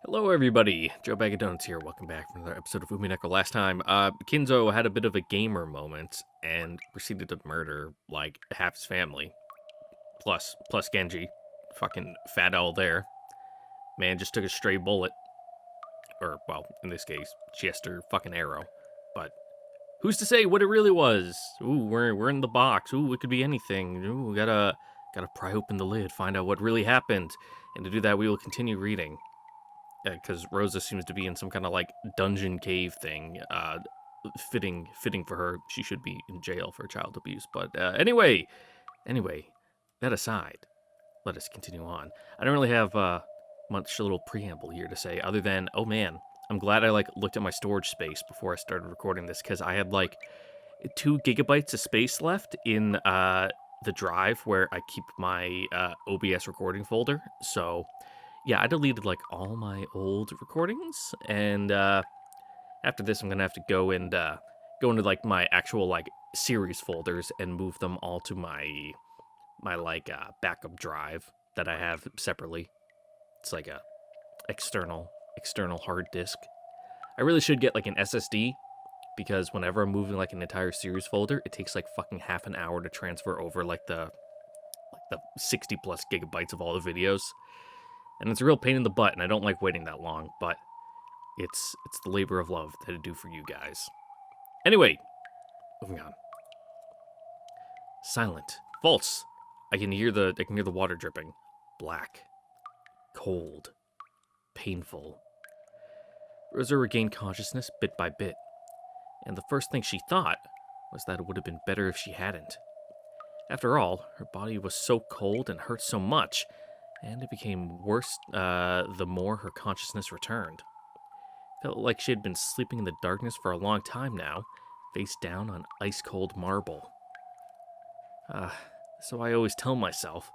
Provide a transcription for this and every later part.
Hello, everybody. Joe Bag of Donuts here. Welcome back for another episode of Umineko. Last time, Kinzo had a bit of a gamer moment and proceeded to murder, like, half his family. Plus Genji. Fucking fat owl there. Man just took a stray bullet. Or, well, in this case, just her fucking arrow. But who's to say what it really was? Ooh, we're in the box. Ooh, it could be anything. Ooh, we gotta pry open the lid, find out what really happened. And to do that, we will continue reading. Because Rosa seems to be in some kind of like dungeon cave thing. Fitting for her. She should be in jail for child abuse. But anyway, that aside, let us continue on. I don't really have much little preamble here to say, other than, oh man, I'm glad I looked at my storage space before I started recording this, because I had 2 gigabytes of space left in the drive where I keep my OBS recording folder. So yeah, I deleted all my old recordings, and after this, I'm gonna have to go into my actual series folders and move them all to my backup drive that I have separately. It's like a external hard disk. I really should get an SSD, because whenever I'm moving an entire series folder, it takes fucking half an hour to transfer over the 60 plus gigabytes of all the videos. And it's a real pain in the butt, and I don't like waiting that long, but it's the labor of love that I do for you guys. Anyway, moving on. Silent. False. I can hear the water dripping. Black. Cold. Painful. Rosa regained consciousness bit by bit, and the first thing she thought was that it would have been better if she hadn't. After all, her body was so cold and hurt so much, and it became worse the more her consciousness returned. Felt like she had been sleeping in the darkness for a long time now, face down on ice-cold marble. So I always tell myself,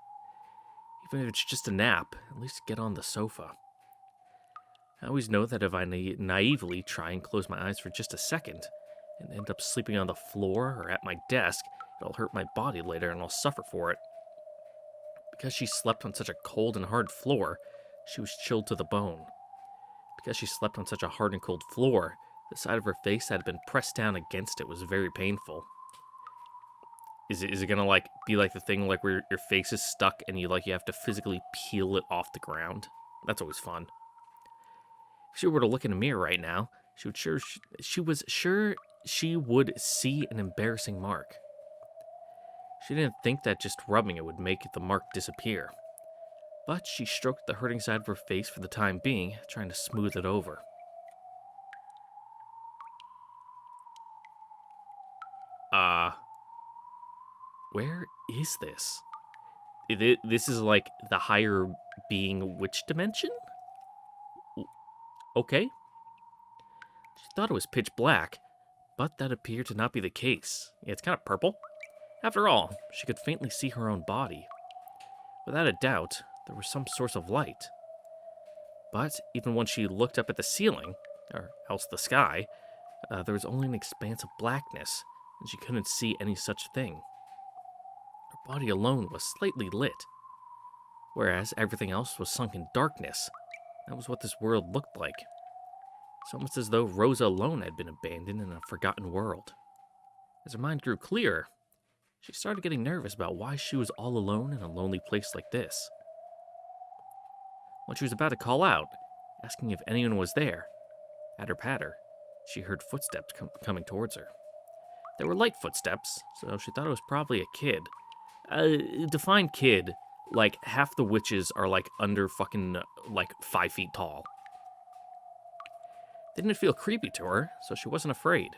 even if it's just a nap, at least get on the sofa. I always know that if I naively try and close my eyes for just a second, and end up sleeping on the floor or at my desk, it'll hurt my body later and I'll suffer for it. Because she slept on such a cold and hard floor, she was chilled to the bone. Because she slept on such a hard and cold floor, the side of her face that had been pressed down against it was very painful. Is it gonna be the thing where your face is stuck and you have to physically peel it off the ground? That's always fun. If she were to look in a mirror right now, she was sure she would see an embarrassing mark. She didn't think that just rubbing it would make the mark disappear. But she stroked the hurting side of her face for the time being, trying to smooth it over. Where is this? This is the higher being which dimension? Okay. She thought it was pitch black, but that appeared to not be the case. Yeah, it's kind of purple. After all, she could faintly see her own body. Without a doubt, there was some source of light. But even when she looked up at the ceiling, or else the sky, there was only an expanse of blackness, and she couldn't see any such thing. Her body alone was slightly lit, whereas everything else was sunk in darkness. That was what this world looked like. It's almost as though Rosa alone had been abandoned in a forgotten world. As her mind grew clearer, she started getting nervous about why she was all alone in a lonely place like this. When she was about to call out, asking if anyone was there, patter, she heard footsteps coming towards her. They were light footsteps, so she thought it was probably a kid. Define kid, half the witches are under fucking 5 feet tall. They didn't feel creepy to her, so she wasn't afraid.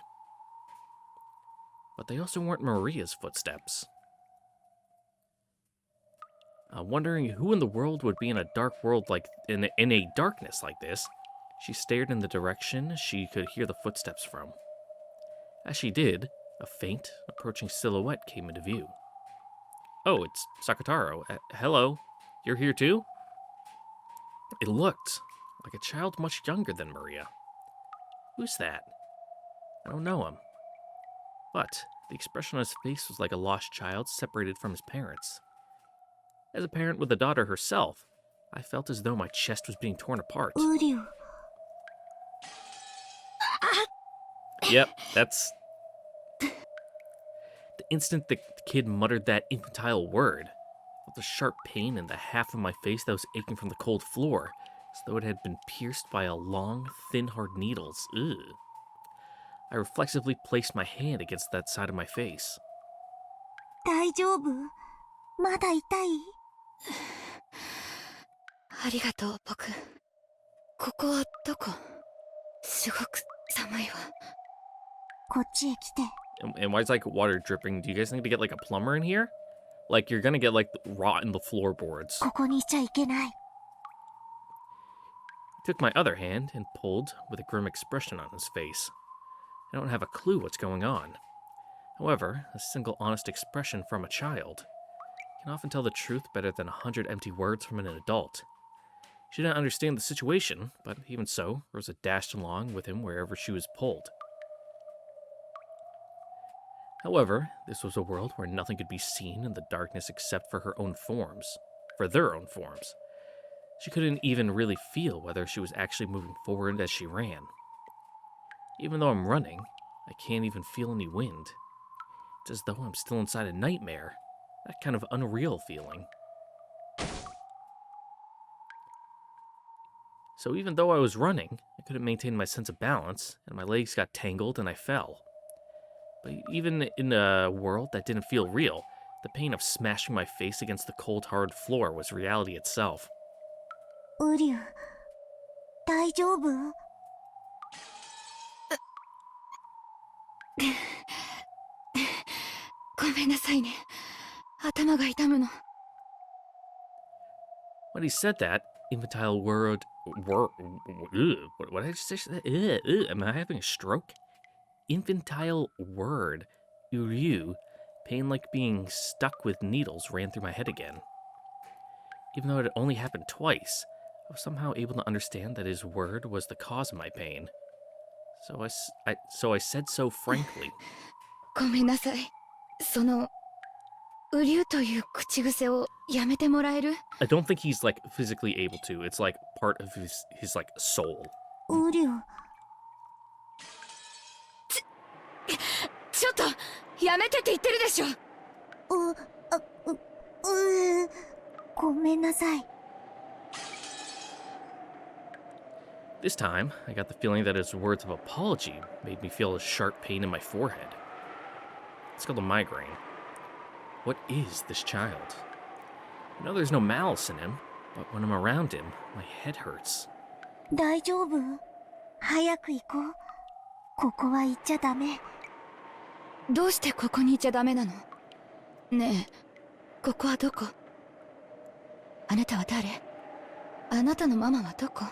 But they also weren't Maria's footsteps. Wondering who in the world would be in a dark world in a darkness like this, she stared in the direction she could hear the footsteps from. As she did, a faint, approaching silhouette came into view. Oh, it's Sakataro. Hello, you're here too? It looked like a child much younger than Maria. Who's that? I don't know him. But the expression on his face was like a lost child separated from his parents. As a parent with a daughter herself, I felt as though my chest was being torn apart. Uryu. Yep, that's... The instant the kid muttered that infantile word, I felt a sharp pain in the half of my face that was aching from the cold floor, as though it had been pierced by a long, thin, hard needles. Ugh. I reflexively placed my hand against that side of my face. 大丈夫？まだ痛い？ありがとう、僕。ここはどこ？すごく寒いわ。こっちへ来て。And why is like water dripping? Do you guys need to get like a plumber in here? Like you're gonna get like rot in the floorboards. ここにいちゃいけない。He took my other hand and pulled with a grim expression on his face. I don't have a clue what's going on. However, a single honest expression from a child can often tell the truth better than 100 empty words from an adult. She didn't understand the situation, but even so, Rosa dashed along with him wherever she was pulled. However, this was a world where nothing could be seen in the darkness except for her own forms, for their own forms. She couldn't even really feel whether she was actually moving forward as she ran. Even though I'm running, I can't even feel any wind. It's as though I'm still inside a nightmare, that kind of unreal feeling. So even though I was running, I couldn't maintain my sense of balance, and my legs got tangled and I fell. But even in a world that didn't feel real, the pain of smashing my face against the cold, hard floor was reality itself. ウリュウ、大丈夫？ごめんなさいね。頭が痛むの。When he said that, infantile word... what did I just say? Am I having a stroke? Infantile word, Uryu, pain like being stuck with needles ran through my head again. Even though it had only happened twice, I was somehow able to understand that his word was the cause of my pain. So I said so frankly. ごめんなさい。その、ウリュウという口癖をやめてもらえる？ I don't think he's like physically able to. It's like part of his like soul. ウリュウ。ちょっとやめてって言ってるでしょ。ごめんなさい。This time, I got the feeling that his words of apology made me feel a sharp pain in my forehead. It's called a migraine. What is this child? I know there's no malice in him, but when I'm around him, my head hurts. 大丈夫？早く行こう。ここは行っちゃダメ。どうしてここにいちゃダメなの？ねえ、ここはどこ？あなたは誰？あなたのママはどこ？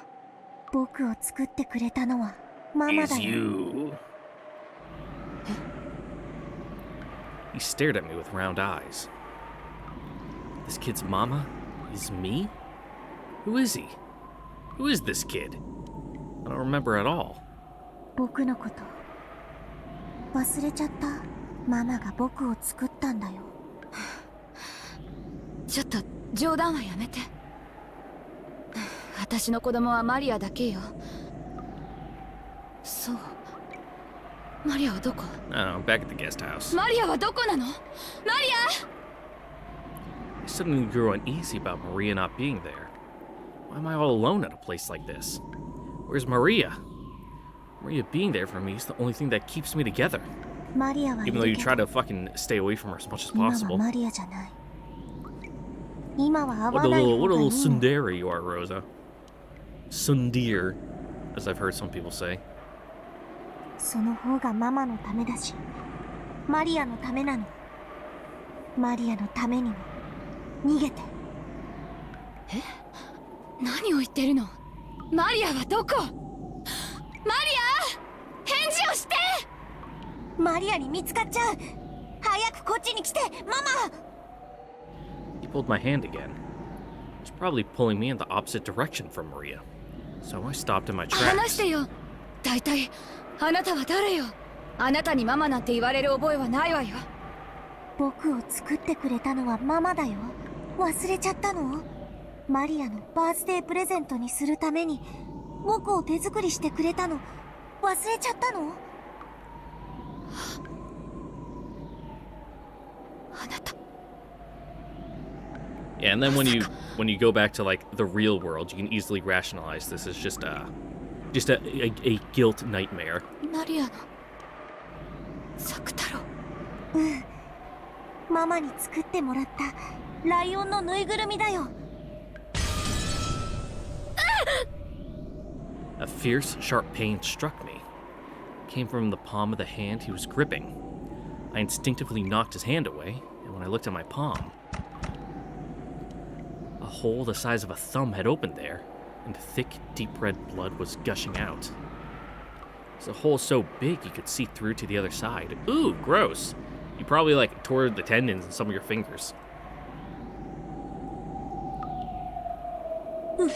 僕を作ってくれたのはママだよ。You. He stared at me with round eyes. This kid's mama is me? Who is he? Who is this kid? I don't remember at all. 僕のこと忘れちゃった。ママが僕を作ったんだよ。ちょっと冗談はやめて。私の子供はマリアだけよ。そう。マリアはどこ？ I don't know, back at the guest house. マリアはどこなの？マリア！ I suddenly grew uneasy about Maria not being there. Why am I all alone at a place like this? Where's Maria? Maria being there for me is the only thing that keeps me together. マリアはいる Even though け you ど try to fucking stay away from her as much as 今は possible. マリアじゃない。今は会わ What a ない little, 方 what a がい little いの。 tsundere you are, Rosa. Sundeer, as I've heard some people say. その方がママのためだし、マリアのためなの。マリアのためにも逃げて。え？何を言ってるの？マリアはどこ？マリア！返事をして！マリアに見つかっちゃう。早くこっちに来て、ママ。 He pulled my hand again. He was probably pulling me in the opposite direction from Maria. So I stopped in my 話し tracks. てよ。大体あなたは誰よ？あなたにママなんて言われる覚えはないわよ。僕を作ってくれたのはママだよ。忘れちゃったの？マリアのバースデープレゼントにするために僕を手作りしてくれたの忘れちゃったの？あなた。 Yeah, and then when you go back to like the real world, you can easily rationalize this as just a guilt nightmare. マリアの作太郎。ママに作ってもらったライオンのぬいぐるみだよ。A fierce, sharp pain struck me. It came from the palm of the hand he was gripping. I instinctively knocked his hand away, and when I looked at my palm, a hole the size of a thumb had opened there, and thick, deep red blood was gushing out. It was a hole so big you could see through to the other side. Ooh, gross. You probably like tore the tendons in some of your fingers. うりゅう、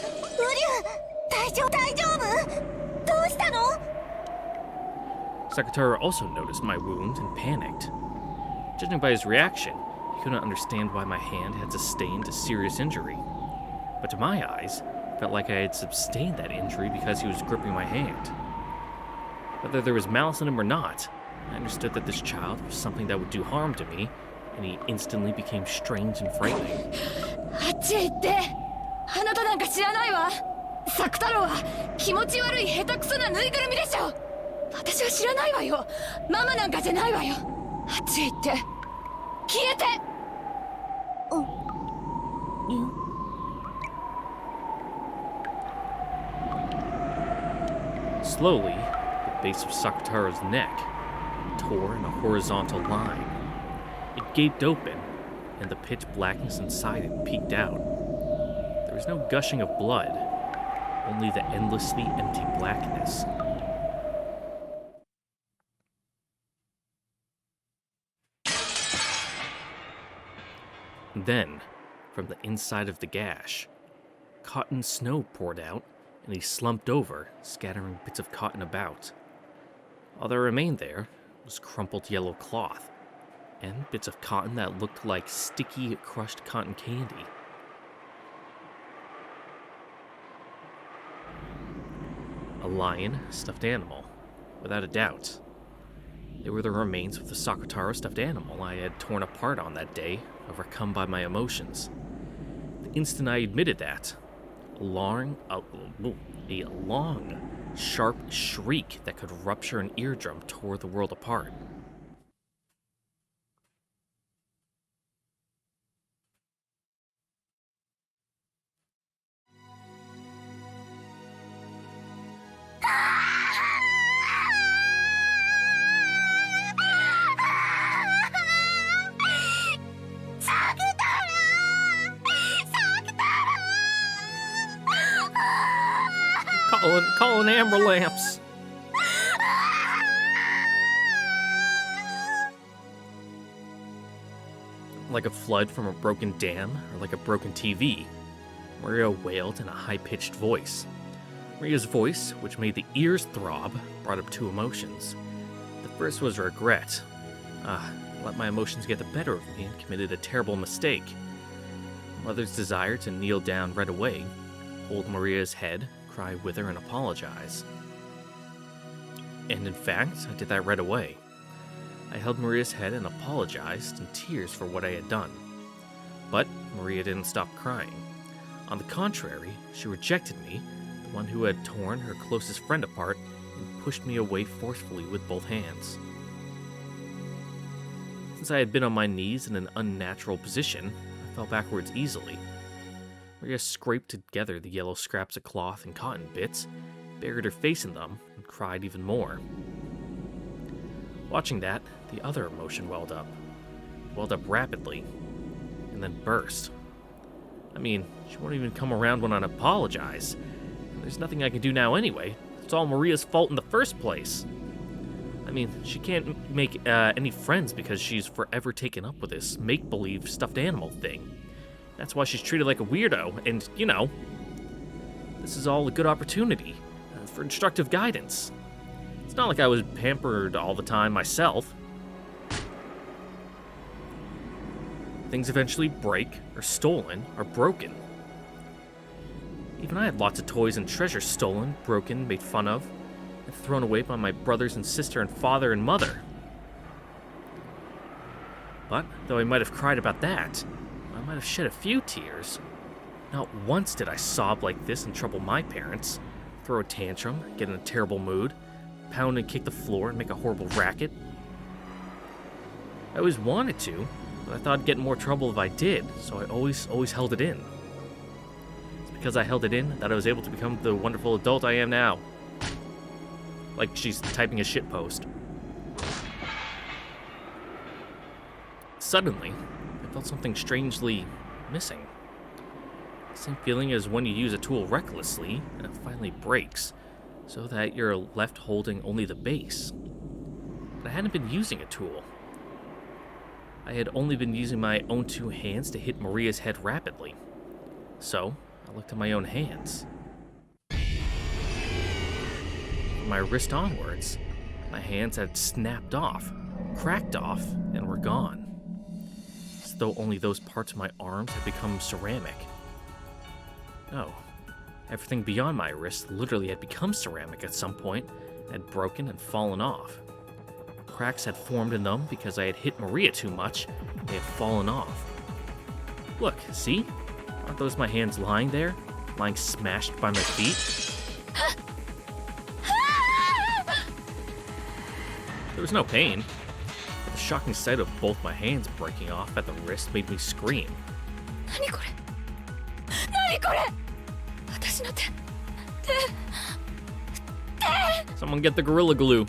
大丈夫どうしたの？ Sakatara also noticed my wound and panicked. Judging by his reaction, he could not understand why my hand had sustained a serious injury. But to my eyes, it felt like I had sustained that injury because he was gripping my hand. Whether there was malice in him or not, I understood that this child was something that would do harm to me, and he instantly became strange and frightening. あっちへ行って。あなたなんか知らないわ。作太郎は気持ち悪い下手くそなぬいぐるみでしょ。私は知らないわよ。ママなんかじゃないわよ。あっちへ行って消えて。Slowly, the base of Sakatara's neck tore in a horizontal line. It gaped open, and the pitch blackness inside it peeked out. There was no gushing of blood, only the endlessly empty blackness. Then, from the inside of the gash, cotton snow poured out, and he slumped over, scattering bits of cotton about. All that remained there was crumpled yellow cloth, and bits of cotton that looked like sticky, crushed cotton candy. A lion stuffed animal, without a doubt. They were the remains of the Sakatara stuffed animal I had torn apart on that day, overcome by my emotions. The instant I admitted that, a long, sharp shriek that could rupture an eardrum tore the world apart. Call an ambulance. Like a flood from a broken dam, or like a broken TV, Maria wailed in a high-pitched voice. Maria's voice, which made the ears throb, brought up two emotions. The first was regret. Let my emotions get the better of me and committed a terrible mistake. Mother's desire to kneel down right away, hold Maria's head, cry with her, and apologize. And in fact, I did that right away. I held Maria's head and apologized in tears for what I had done. But Maria didn't stop crying. On the contrary, she rejected me, the one who had torn her closest friend apart, and pushed me away forcefully with both hands. Since I had been on my knees in an unnatural position, I fell backwards easily. Maria scraped together the yellow scraps of cloth and cotton bits, buried her face in them, and cried even more. Watching that, the other emotion welled up rapidly, and then burst. I mean, she won't even come around when I apologize. There's nothing I can do now anyway. It's all Maria's fault in the first place. I mean, she can't make any friends because she's forever taken up with this make-believe stuffed animal thing. That's why she's treated like a weirdo, and, you know, this is all a good opportunity for instructive guidance. It's not like I was pampered all the time myself. Things eventually break, or stolen, or broken. Even I had lots of toys and treasures stolen, broken, made fun of, and thrown away by my brothers and sister and father and mother. But, though I might have cried about that, I might have shed a few tears. Not once did I sob like this and trouble my parents, throw a tantrum, get in a terrible mood, pound and kick the floor and make a horrible racket. I always wanted to, but I thought I'd get in more trouble if I did, so I always held it in. It's because I held it in that I was able to become the wonderful adult I am now. Like she's typing a shitpost. Suddenly, I felt something strangely missing. The same feeling as when you use a tool recklessly and it finally breaks, so that you're left holding only the base. But I hadn't been using a tool. I had only been using my own two hands to hit Maria's head rapidly. So, I looked at my own hands. From my wrist onwards, my hands had snapped off, cracked off, and were gone. As though only those parts of my arms had become ceramic. No, everything beyond my wrist literally had become ceramic at some point, had broken and fallen off. Cracks had formed in them because I had hit Maria too much, and they had fallen off. Look, see? Aren't those my hands lying there? Lying smashed by my feet? There was no pain. But the shocking sight of both my hands breaking off at the wrist made me scream. Someone get the Gorilla Glue.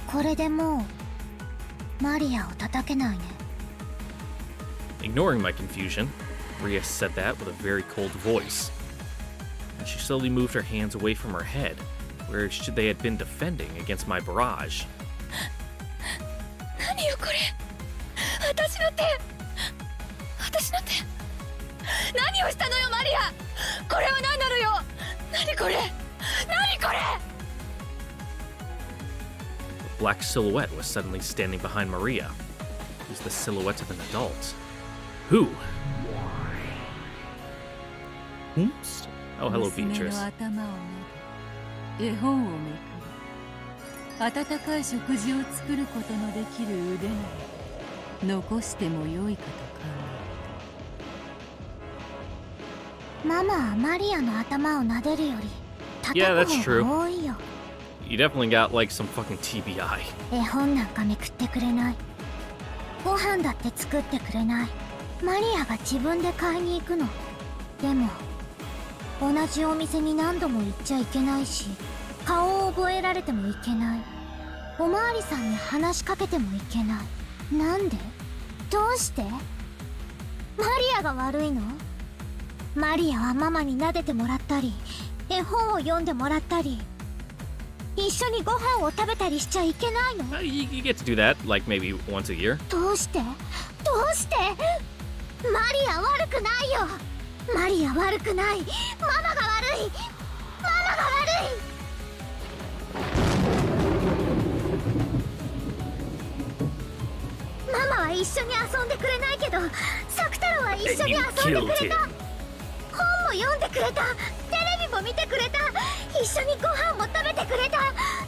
これでもうマリアを叩けないね。 Ignoring my confusion, Maria said that with a very cold voice. And she slowly moved her hands away from her head, where they had been defending against my barrage. 何よこれ。私の手。何をしたのよマリア。これは何なのよ。何これ。何これ。 A black silhouette was suddenly standing behind Maria. It was the silhouette of an adult. Who? Oops. Oh, hello, Beatrice. 絵本をめくり、温かい食事を作ることのできる腕なら残してもよいかと考えた。ママはマリアの頭を撫でるより叩く方が多いよ。 You definitely got like some fucking TBI. 絵本なんかめくってくれない。ご飯だって作ってくれない。マリアが自分で買いに行くの。でも同じお店に何度も行っちゃいけないし、顔を覚えられてもいけない。おまわりさんに話しかけてもいけない。なんで？どうして？マリアが悪いの？マリアはママに撫でてもらったり、絵本を読んでもらったり、一緒にご飯を食べたりしちゃいけないの？ You get to do that, like maybe once a year. どうして？マリア悪くないよ。マリア悪くない。ママが悪い。ママが悪い。ママは一緒に遊んでくれないけど、サク太郎は一緒に遊んでくれた。本も読んでくれた。テレビも見てくれた。一緒にご飯も食べてくれた。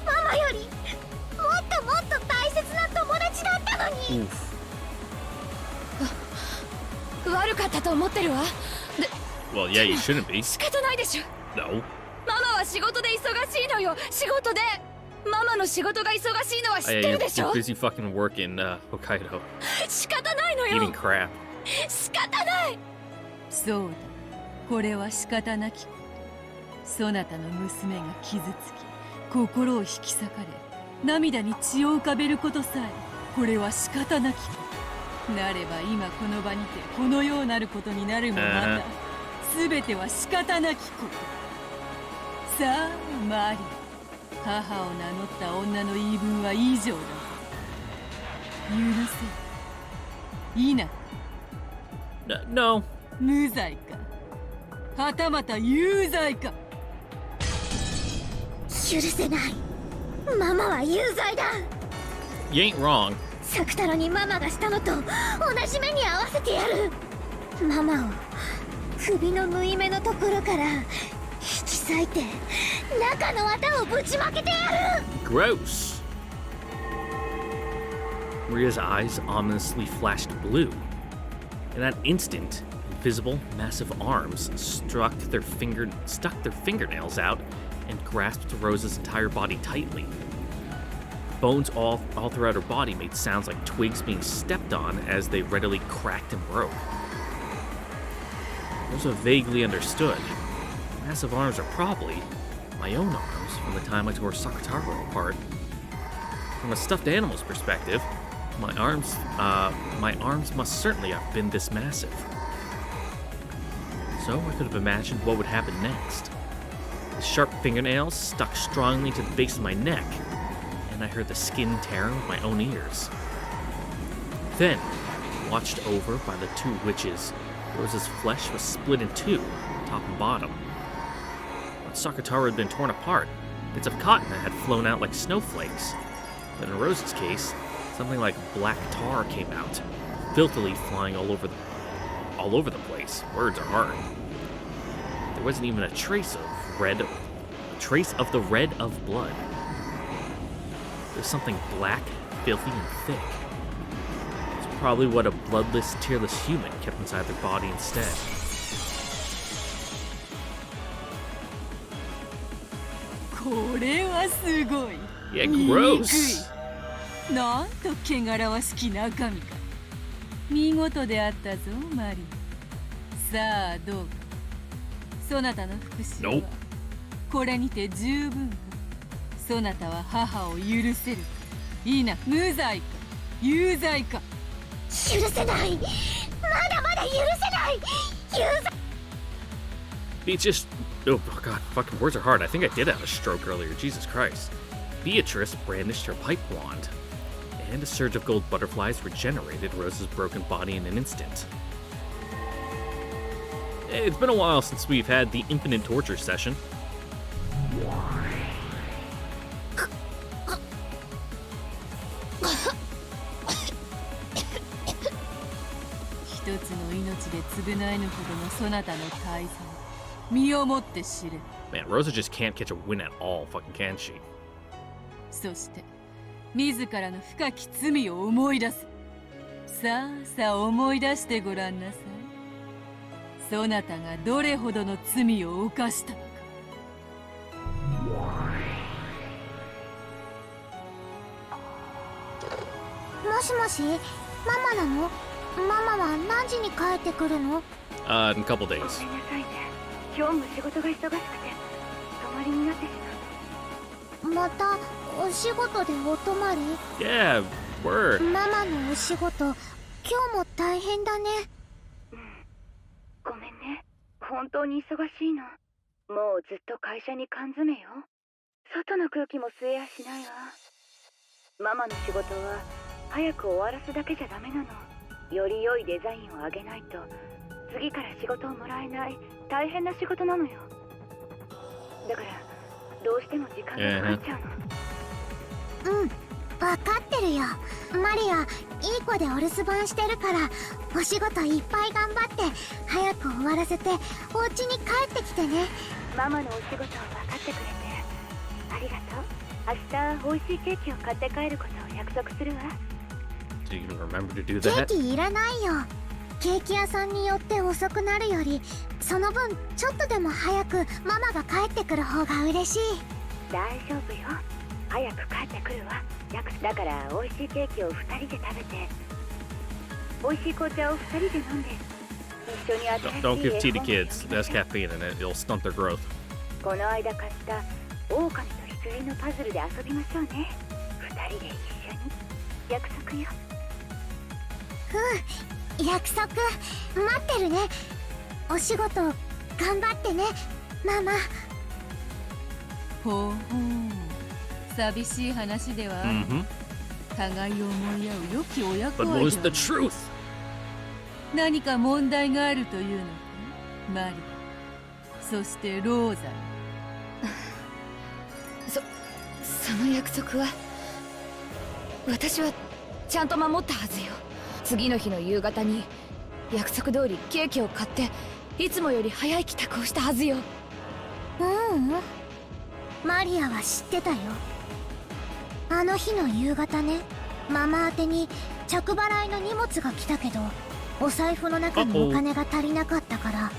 ママよりもっともっと大切な友達だったのに。悪かったと思ってるわ。 Well, yeah, you shouldn't be. 仕方ないでしょ。 No. ママは仕事で忙しいのよ。仕事で。ママの仕事が忙しいのは知ってるでしょ。 You're busy fucking work in Hokkaido. 仕方ないのよ。 Eating crap. 仕方ない。そうだ。これは仕方なき。そなたの娘が傷つき、心を引き裂かれ、涙に血を浮かべることさえ、これは仕方なき。なれば今この場にてこのようなることになるもまた、すべては仕方なきこと。さあマリア、母を名乗った女の言い分は以上だ。許せ。いいな。No. 無罪か。はたまた有罪か。許せない。ママは有罪だ。 You ain't wrong. サク太郎にママがしたのと同じ目に合わせてやる。ママを首の縫い目のところから引き裂いて中の綿をぶちまけてやる。 Gross. Maria's eyes ominously flashed blue. In that instant, invisible, massive arms stuck their fingernails out and grasped Rosa's entire body tightly. Bones all throughout her body made sounds like twigs being stepped on as they readily cracked and broke. Rosa vaguely understood. Massive arms are probably my own arms from the time I tore Sakataro apart. From a stuffed animal's perspective, my arms must certainly have been this massive. So I could have imagined what would happen next. The sharp fingernails stuck strongly to the base of my neck, and I heard the skin tearing with my own ears. Then, watched over by the two witches, Rosa's flesh was split in two, top and bottom. When Sakataro had been torn apart, bits of cotton had flown out like snowflakes. But in Rosa's case, something like black tar came out, filthily flying all over the place. Words are hard. There wasn't even a trace of the red of blood. There's something black, filthy, and thick. It's probably what a bloodless, tearless human kept inside their body instead. これはすごい。 Yeah, gross. なんと汚らわしき中身か。見事であったぞ、マリー。さあどうか。そなたの復讐は Nope. これにて十分。そなたは母を許せるか。いいな、無罪か有罪か。許せない。まだまだ許せない。Beatrice. Oh god, fucking words are hard. I think I did have a stroke earlier. Jesus Christ. Beatrice brandished her pipe wand, and a surge of gold butterflies regenerated Rosa's broken body in an instant. It's been a while since we've had the infinite torture session. 一つの命で償えぬほどのそなたの大罪。身をもって知れ。 Man, Rosa just can't catch a win at all, fucking can she? そして自らの深き罪を思い出せ。さあさあ思い出してごらんなさい。そなたがどれほどの罪を犯したのか。もしもし、ママなの？ママは何時に帰ってくるの？ In a couple days. ごめんなさいね。今日も仕事が忙しくて泊まりになってしまう。またお仕事でお泊まり？ Yeah, word. ママのお仕事、今日も大変だね。ごめんね。本当に忙しいの。もうずっと会社に缶詰よ。外の空気も吸えやしないわ。ママの仕事は早く終わらすだけじゃダメなの。より良いデザインを上げないと次から仕事をもらえない大変な仕事なのよ。だからどうしても時間がかかっちゃうの。うん、わかってるよ。マリア、いい子でお留守番してるからお仕事いっぱい頑張って早く終わらせてお家に帰ってきてね。ママのお仕事を分かってくれてありがとう。明日美味しいケーキを買って帰ることを約束するわ。 Do you remember to do ケー that? キいらないよ。ケーキ屋さんによって遅くなるよりその分ちょっとでも早くママが帰ってくる方が嬉しい。大丈夫よ。早く帰ってくるわ。だから美味しいケーキを2人で食べて美味しい紅茶を2人で飲んで一緒に新しい Don't give tea to 絵本 kids. It has caffeine in it. It'll stunt their growth. この間買った狼と羊のパズルで遊びましょうね。2人で一緒に約束よ。うん、約束待ってるね。お仕事頑張ってね、ママ。ほうほう、寂しい話ではある。 Mm-hmm. 互いを思い合う良き親子 But 愛 what じ is ゃ the ない。 truth? 何か問題があるというのか、マリ。そしてローザ。その約束は私はちゃんと守ったはずよ。次の日の夕方に約束通りケーキを買っていつもより早い帰宅をしたはずよ。マリアは知ってたよ。あの日の夕方ね、ママ宛てに着払いの荷物が来たけど、お財布の中にお金が足りなかったから、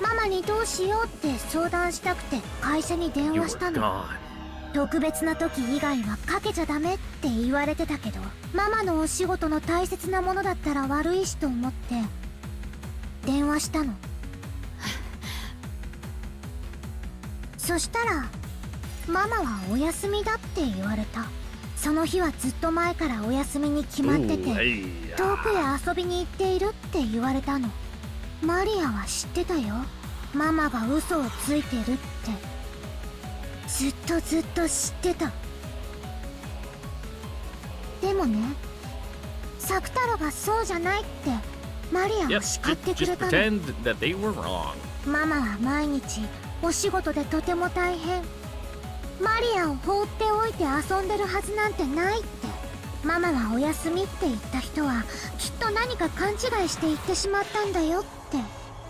ママにどうしようって相談したくて会社に電 You 話した were の。 gone. 特別な時以外はかけちゃダメって言われてたけど、ママのお仕事の大切なものだったら悪いしと思って電話したの。そしたらママはお休みだって言われた。その日はずっと前からお休みに決まってて、 Ooh, hey. 遠くへ遊びに行っているって言われたの。マリアは知ってたよ、ママが嘘をついてるって。ずっと知ってた。でもね、サク太郎がそうじゃないってマリア Yep, を叱ってく just れたの。 pretend that they were wrong. ママは毎日お仕事でとても大変。マリアを放っておいて遊んでるはずなんてないって。ママはお休みって言った人はきっと何か勘違いして言ってしまったんだよって。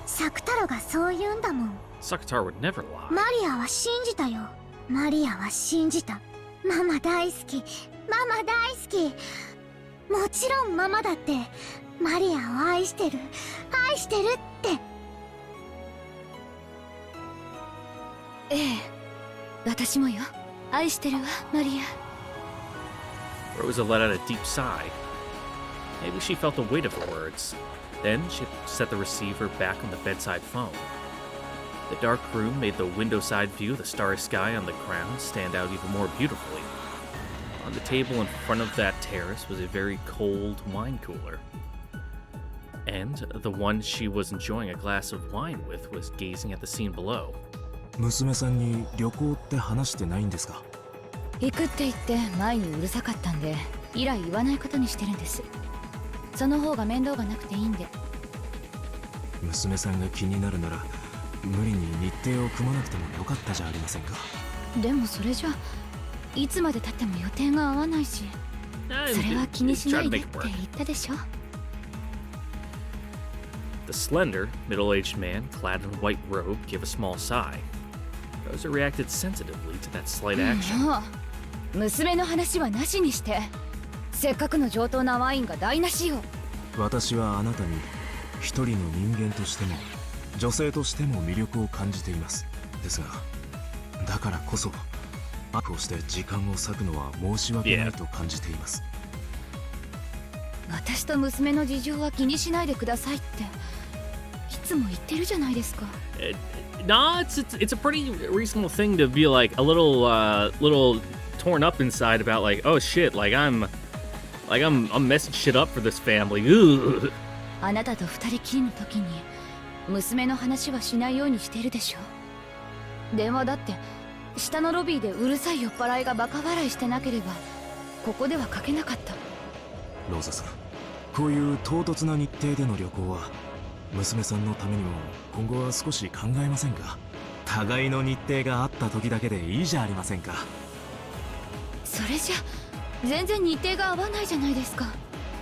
サク太郎がそう言うんだもん。 Sakutar would never lie. マリアは信じたよ。マリアは信じた。ママ大好き、ママ大好き。もちろんママだってマリアを愛してる、愛してるって。ええ、私もよ。愛してるわ、マリア。 Rosa let out a deep sigh. Maybe she felt the weight of her words. Then she set the receiver back on the bedside phone. The dark room made the window-side view of the starry sky on the ground stand out even more beautifully. On the table in front of that terrace was a very cold wine cooler. And the one she was enjoying a glass of wine with was gazing at the scene below. 娘さんに旅行って話してないんですか？行くって言って前にうるさかったんで、以来言わないことにしてるんです。その方が面倒がなくていいんで。娘さんが気になるなら無理に日程を組まなくてもよかったじゃありませんか。でもそれじゃいつまで経っても予定が合わないし、それは気にしないでって言ったでしょ。 The slender, middle-aged man, clad in a white robe, gave a small sigh. Rosa reacted sensitively to that slight action. もう娘の話はなしにして。せっかくの上等なワインが台無しよ。私はあなたに一人の人間としても女性としても魅力を感じています。ですがだからこそ悪をして時間を割くのは申し訳ないと感じています。私と娘の事情は気にしないでくださいっていつも言ってるじゃないですか。Nah, it's a pretty reasonable thing to be like a little torn up inside about like, oh shit, I'm messing shit up for this family. Ugh. あなたと二人きりの時に娘の話はしないようにしてるでしょ。電話だって下のロビーでうるさい酔っ払いがバカ笑いしてなければここではかけなかった。ローザさん、こういう唐突な日程での旅行は娘さんのためにも今後は少し考えませんか？互いの日程があった時だけでいいじゃありませんか。それじゃ全然日程が合わないじゃないですか。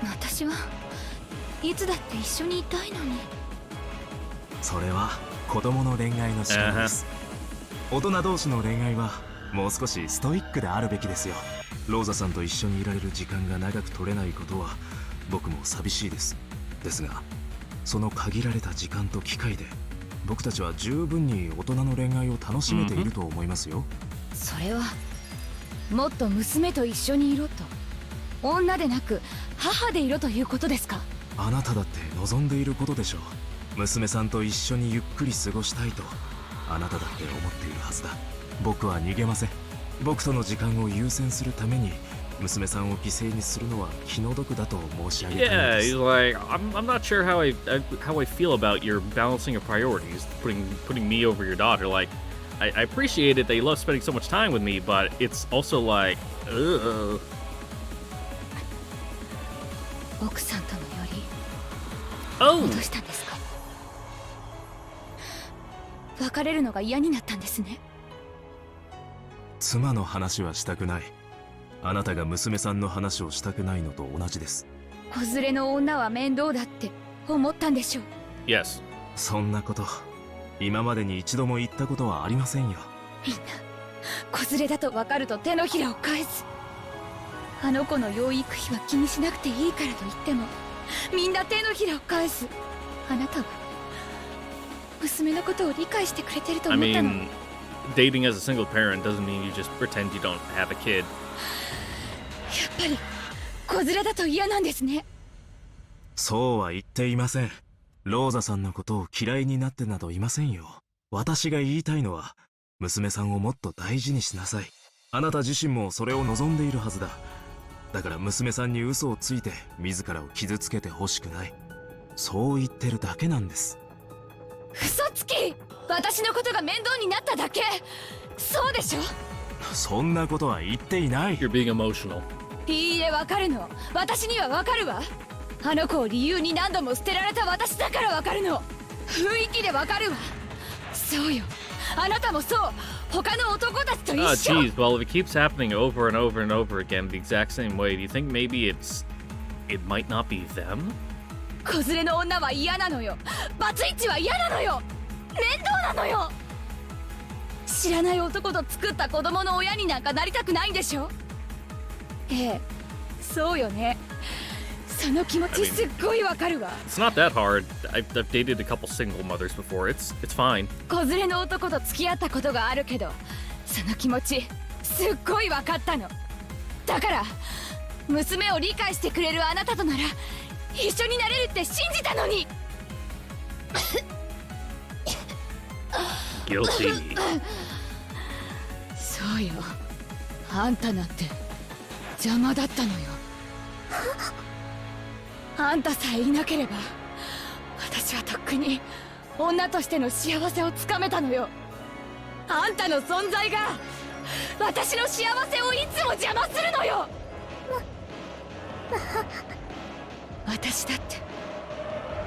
私はいつだって一緒にいたいのに。それは子供の恋愛の仕方です。大人同士の恋愛はもう少しストイックであるべきですよ。ローザさんと一緒にいられる時間が長く取れないことは僕も寂しいです。ですがその限られた時間と機会で僕たちは十分に大人の恋愛を楽しめていると思いますよ。それはもっと娘と一緒にいろと、女でなく母でいろということですか？あなただって望んでいることでしょう。娘さんと一緒にゆっくり過ごしたいとあなただって思っているはずだ。僕は逃げません。僕との時間を優先するために娘さんを犠牲にするのは気の毒だと申し上げたい Yeah, ので he's す。 like, I'm not sure how I feel about your balancing your priorities, putting me over your daughter. Like, I appreciate it that you love spending so much time with me, but it's also like, ugh. 奥さんとのより Oh, どうしたんですか？別れるのが嫌になったんですね。妻の話はしたくない。あなたが娘さんの話をしたくないのと同じです。子連れの女は面倒だって思ったんでしょう。 Yes. そんなこと今までに一度も言ったことはありませんよ。みんな子連れだと分かると手のひらを返す。あの子の養育費は気にしなくていいからと言ってもみんな手のひらを返す。あなたは娘のことを理解してくれてると I 思ったの。 mean, dating as a single parent doesn't mean you just pretend you don't have a kid. やっぱり子連れだと嫌なんですね。そうは言っていません。ローザさんのことを嫌いになってなどいませんよ。私が言いたいのは、娘さんをもっと大事にしなさい。あなた自身もそれを望んでいるはずだ。だから娘さんに嘘をついて自らを傷つけてほしくない。そう言ってるだけなんです。嘘つき。私のことが面倒になっただけ。そうでしょ。そんなことは言っていない。 You're being emotional. いいえ、わかるの。私にはわかるわ。あの子を理由に何度も捨てられた私だからわかるの。雰囲気でわかるわ。そうよ、あなたもそう。他の男たちと一 Oh, 緒。 geez. Well, if it keeps happening over and over and over again the exact same way, do you think maybe it might not be them? 子連れの女は嫌なのよ。バツイチは嫌なのよ。面倒なのよ。知らない男と作った子供の親になんかなりたくないんでしょ。ええ、そうよね。その気持ちすっごいわかるわ。 It's not that hard. I've dated a couple single mothers before. It's fine. 子連れの男と付き合ったことがあるけど、その気持ちすっごいわかったの。だから娘を理解してくれるあなたとなら一緒になれるって信じたのに。Guilty. そうよ、あんたなんて邪魔だったのよ。あんたさえいなければ私はとっくに女としての幸せをつかめたのよ。あんたの存在が私の幸せをいつも邪魔するのよ。私だって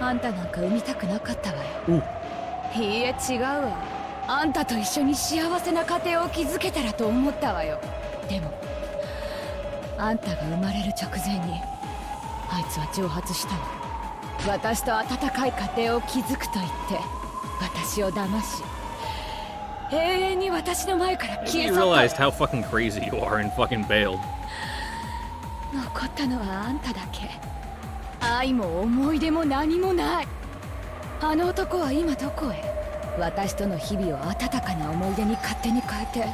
あんたなんか産みたくなかったわよ。いいえ、違うわ。あんたと一緒に幸せな家庭を築けたらと思ったわよ。でもあんたが生まれる直前にあいつは蒸発したわ。私と温かい家庭を築くと言って私を騙し、永遠に私の前から消え You 去っ realized た。 how fucking crazy you are and fucking bailed. 残ったのはあんただけ。愛も思い出も何もない。あの男は今どこへ。私との日々を温かな思い出に勝手に変えて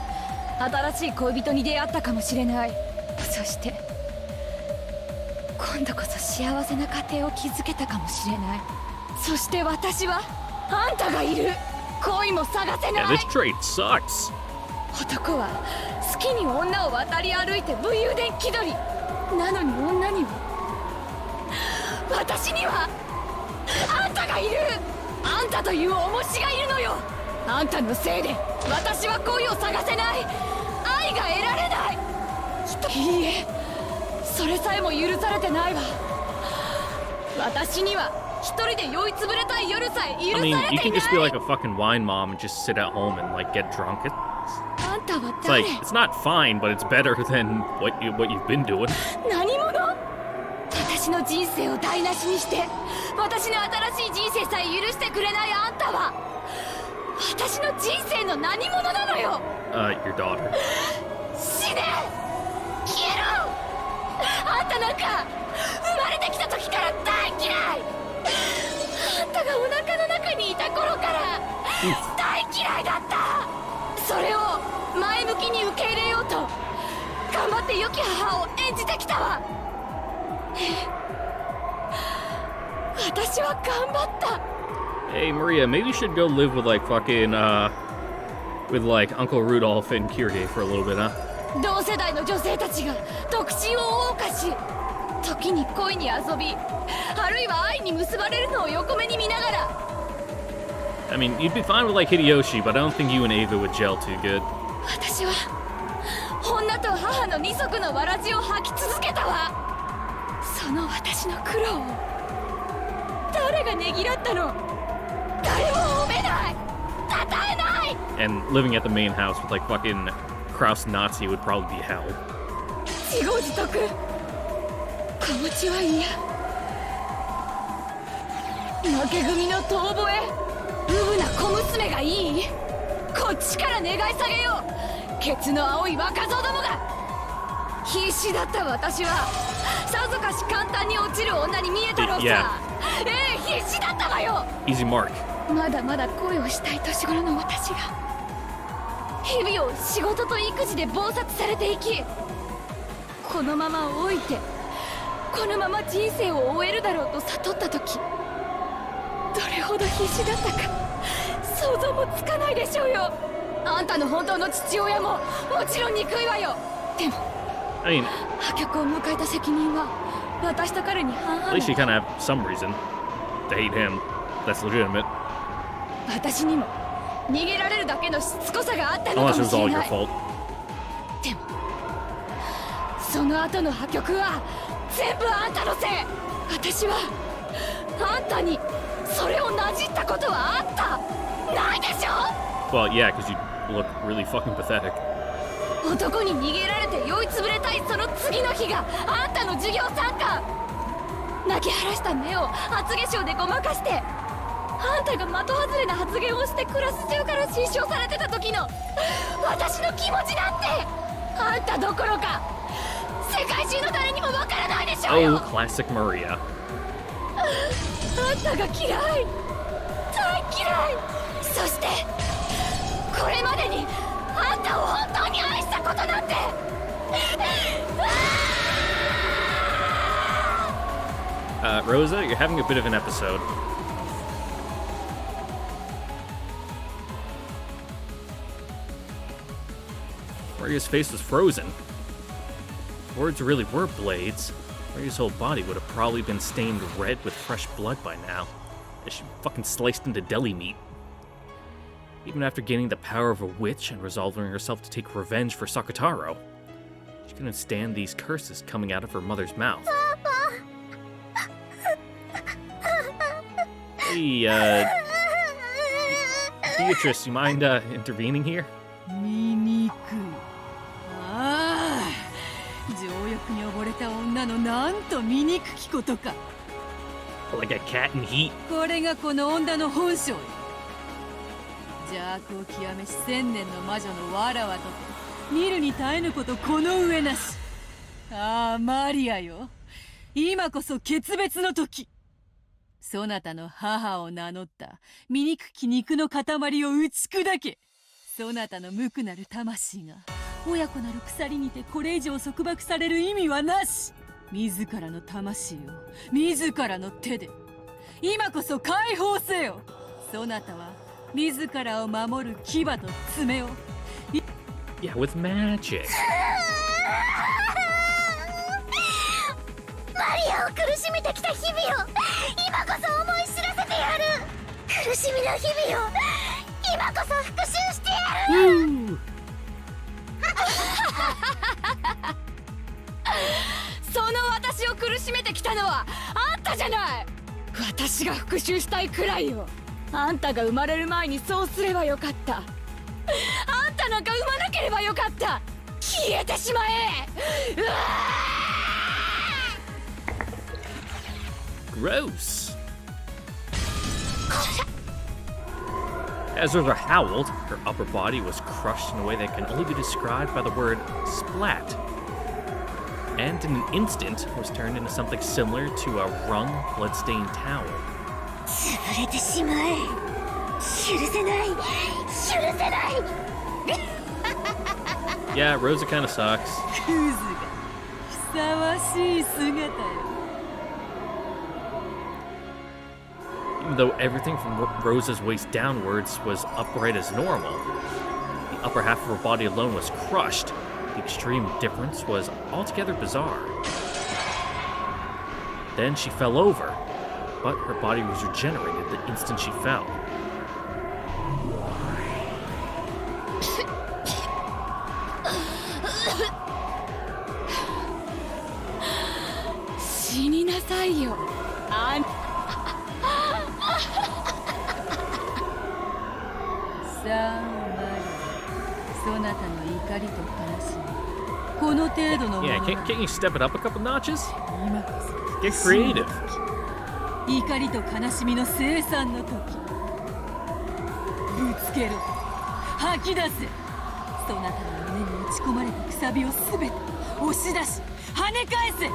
新しい恋人に出会ったかもしれない。そして今度こそ幸せな家庭を築けたかもしれない。そして私はあんたがいる。恋も探せ Yeah, ない。 this trait sucks. 男は好きに女を渡り歩いて武勇伝気取り。なのに女には、私にはあんたがいる。あんたという重しがいるのよ。あんたのせいで私は恋を探せない。愛が得られない。いいえ、それさえも許されてないわ。私には一人で酔いつぶれたい夜さえ許 I され mean, て you い can ない。 just be like a fucking wine mom and just sit at home and like get drunk. It's あんたは like 誰。 it's not fine, but it's better than what you've been doing. 何者。私の人生を台無しにして私の新しい人生さえ許してくれないあんたは私の人生の何者なのよ。 Your daughter. 死ね。消えろ。あんたなんか生まれてきた時から大嫌い。あんたがお腹の中にいた頃から大嫌いだった。それを前向きに受け入れようと頑張って良き母を演じてきたわ。私は頑張った。 Hey Maria, maybe you should go live with like fucking with like Uncle Rudolph and Kyrie for a little bit, huh? 同世代の女性たちが独身を謳歌し、時に恋に遊び、あるいは愛に結ばれるのを横目に見ながら。 I mean, you'd be fine with like Hideyoshi, but I don't think you and Ava would gel too good. 私は女と母の二足のわらじを履き続けたわ。その私の苦労を誰がねぎらったの。誰も褒めない、称えない。 And living at the main house with like fucking Kraus Nazi would probably be hell. 自業自得。子持ちは嫌。負け組の遠吠えうぶな小娘がいい。こっちから願い下げよう。ケツの青い若造どもが。必死だった私はさぞかし簡単に落ちる女に見えたろうさ。必死だったわよ。 Easy mark. まだまだ恋をしたい年頃の私が日々を仕事と育児で忙殺されていき、このまま老いてこのまま人生を終えるだろうと悟った時、どれほど必死だったか想像もつかないでしょうよ。あんたの本当の父親ももちろん憎いわよ。でも I mean, 破局を迎えた責任は私と彼に半々 at least you だ。 kind of have some reason to hate him. That's legitimate. 私にも逃げられるだけのしつこさがあったの Unless か it も was しれ all な your い。 fault. でもその後の破局は全部あんたのせい。私はあんたにそれをなじったことはあったないでしょ。 Well, yeah, because you look really fucking pathetic. 男に逃げられて酔いつぶれたいその次の日があんたの授業参観。泣き晴らした目を厚化粧でごまかして、あんたが的外れな発言をしてクラス中から失笑されてた時の私の気持ちなんてあんたどころか世界中の誰にもわからないでしょうよ。 Oh, classic Maria. あんたが嫌い、大嫌い。そしてこれまでにあんたを本当に愛したことなんて。Rosa, you're having a bit of an episode. Maria's face was frozen. Words really were blades. Maria's whole body would have probably been stained red with fresh blood by now, as she fucking sliced into deli meat. Even after gaining the power of a witch and resolving herself to take revenge for Sakutaro, she couldn't stand these curses coming out of her mother's mouth. Hey, Beatrice, you mind intervening here? 醜い。ああ、情欲に溺れた女のなんと醜きことか。 Like a cat in heat. これがこの女の本性よ。邪悪を極めし千年の魔女のわらわとて見るに耐えぬことこの上なし。ああ、マリアよ、今こそ決別の時。そなたの母を名乗った醜き肉の塊を打ち砕け。そなたの無垢なる魂が親子なる鎖にてこれ以上束縛される意味はなし。自らの魂を自らの手で今こそ解放せよ。そなたは自らを守る牙と爪を。 Yeah, with magic. マリアを苦しめてきた日々を今こそ思い知らせてやる。苦しみの日々を今こそ復讐してやる。 Woo! その私を苦しめてきたのはあんたじゃない。私が復讐したいくらいよ。あんたが生まれる前にそうすればよかった。あんたなんか産まなければよかった。消えてしまえ。うわGross. As Rosa howled, her upper body was crushed in a way that can only be described by the word splat. And in an instant was turned into something similar to a wrung, blood-stained towel. 潰れてしまえ。許せない。許せない。 Yeah, Rosa kind of sucks. クズがふさわしい姿よ。 Even though everything from Rosa's waist downwards was upright as normal, the upper half of her body alone was crushed. The extreme difference was altogether bizarre. Then she fell over, but her body was regenerated the instant she fell. 死になさいよ。あんさあマリア、そなたの怒りと悲しみ、この程度のも Yeah, の can't you step it up a couple notches? 今こそ Get creative. 怒りと悲しみの生産の時、ぶつけろ、吐き出せ。そなたの胸に打ち込まれたくさびをすべて押し出し跳ね返せ。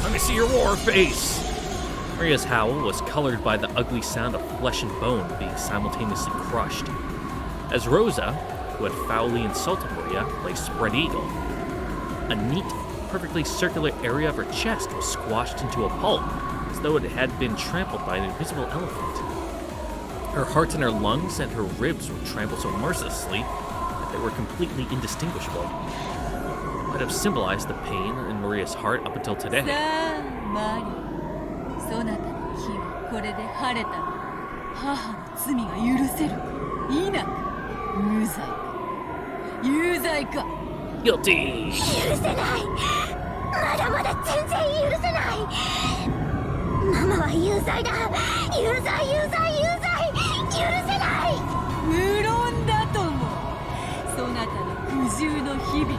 Let me see your war face! Maria's howl was colored by the ugly sound of flesh and bone being simultaneously crushed. As Rosa, who had foully insulted Maria, lay spread eagle, a neat, perfectly circular area of her chest was squashed into a pulp, as though it had been trampled by an invisible elephant. Her heart and her lungs and her ribs were trampled so mercilessly that they were completely indistinguishable. Might have symbolized the pain in Maria's heart up until today. さあマリア、そなたの気はこれで晴れたの。母の罪が許せるか否か、無罪か有罪か。 Guilty! 許せない。まだまだ全然許せない。ママは有罪だ。有罪有罪有罪。許せない。無論だとも。そなたの苦渋の日々が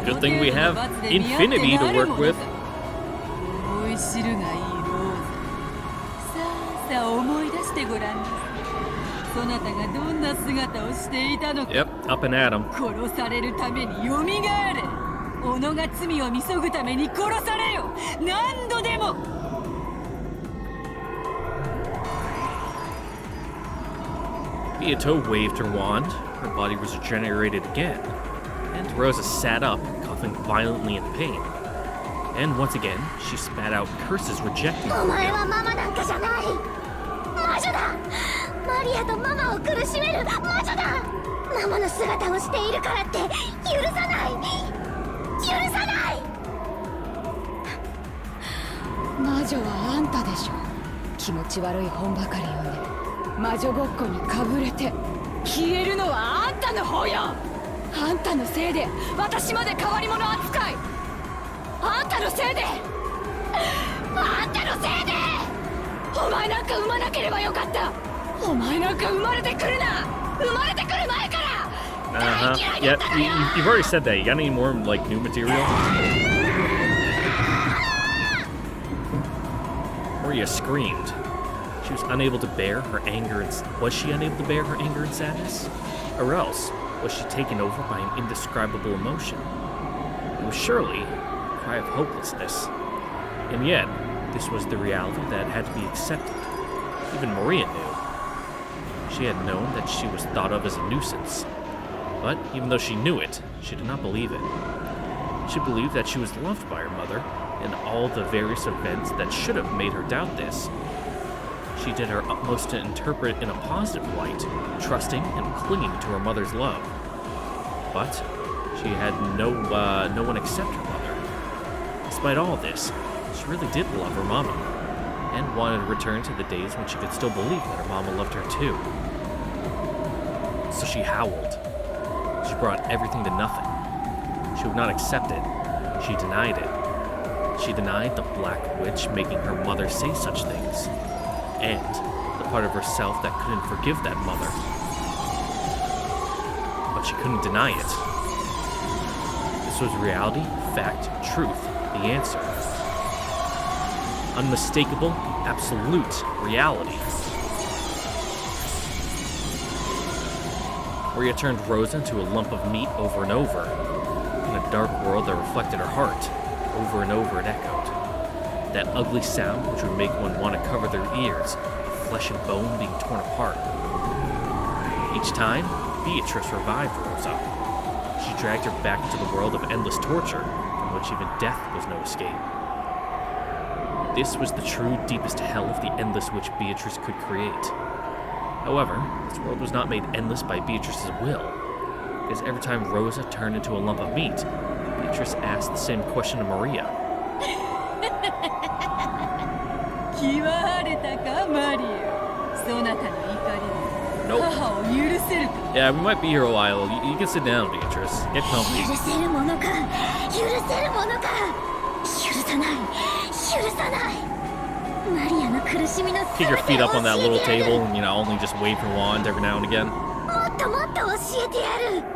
Good thing we have infinity to work with. 思い知るがいいローザ。さあさあ思い出してごらんなさい。そなたがどんな姿をしていたのか。 Yep, up and at him. 殺されるためによみがえれ。己が罪を見そぐために殺されよ。何度でも。 Beato waved her wand, her body was regenerated again, and Rosa sat up, coughing violently in pain. And once again, she spat out curses rejecting お前は Maria. ママなんかじゃない。魔女だ。マリアとママを苦しめる魔女だ。ママの姿をしているからって許さない。許さない。魔女はあんたでしょ。気持ち悪い本ばかりよね。魔女ごっこにかぶれて消えるのはあんたの方よ。あんたのせいで私まで変わり者扱い。あんたのせいで、あんたのせいで。お前なんか産まなければよかった。お前なんか生まれてくるな。生まれてくる前から。 Yeah, you've already said that. You got any more, like, new material? Maria screamed. She was unable to bear her anger and... Was she unable to bear her anger and sadness? Or else, was she taken over by an indescribable emotion? It was surely a cry of hopelessness. And yet, this was the reality that had to be accepted. Even Maria knew. She had known that she was thought of as a nuisance. But even though she knew it, she did not believe it. She believed that she was loved by her mother, and all the various events that should have made her doubt this. She did her utmost to interpret in a positive light, trusting and clinging to her mother's love. But she had no one except her mother. Despite all this, she really did love her mama, and wanted to return to the days when she could still believe that her mama loved her too. So she howled. She brought everything to nothing. She would not accept it. She denied it. She denied the Black Witch making her mother say such things, and the part of herself that couldn't forgive that mother. But she couldn't deny it. This was reality, fact, truth, the answer. Unmistakable, absolute reality. Maria turned Rosa into a lump of meat over and over. In a dark world that reflected her heart, over and over it echoed. That ugly sound which would make one want to cover their ears, with flesh and bone being torn apart. Each time, Beatrice revived Rosa. She dragged her back into the world of endless torture, from which even death was no escape. This was the true deepest hell of the endless which Beatrice could create. However, this world was not made endless by Beatrice's will, because every time Rosa turned into a lump of meat, Beatrice asked the same question to Maria. 気は晴れたかマリア。そなたの怒りは Nope. 母を許せるか。 Yeah, we might be here a while. You can sit down, Beatrice. Get comfy. 許せるものか。許せるものか。許さない。許さない。マリアの苦しみの Kick your 全 feet てを up on that 教え little てやる。 table and, only just wave your wand every now and again. もっともっと教えてやる。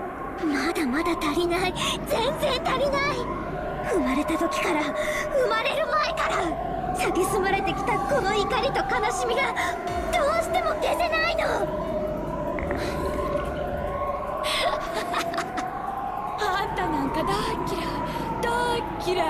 まだまだ足りない。全然足りない。生まれた時から生まれる前から蔑まれてきたこの怒りと悲しみがどうしても消せないの。あんたなんか大嫌い大嫌い。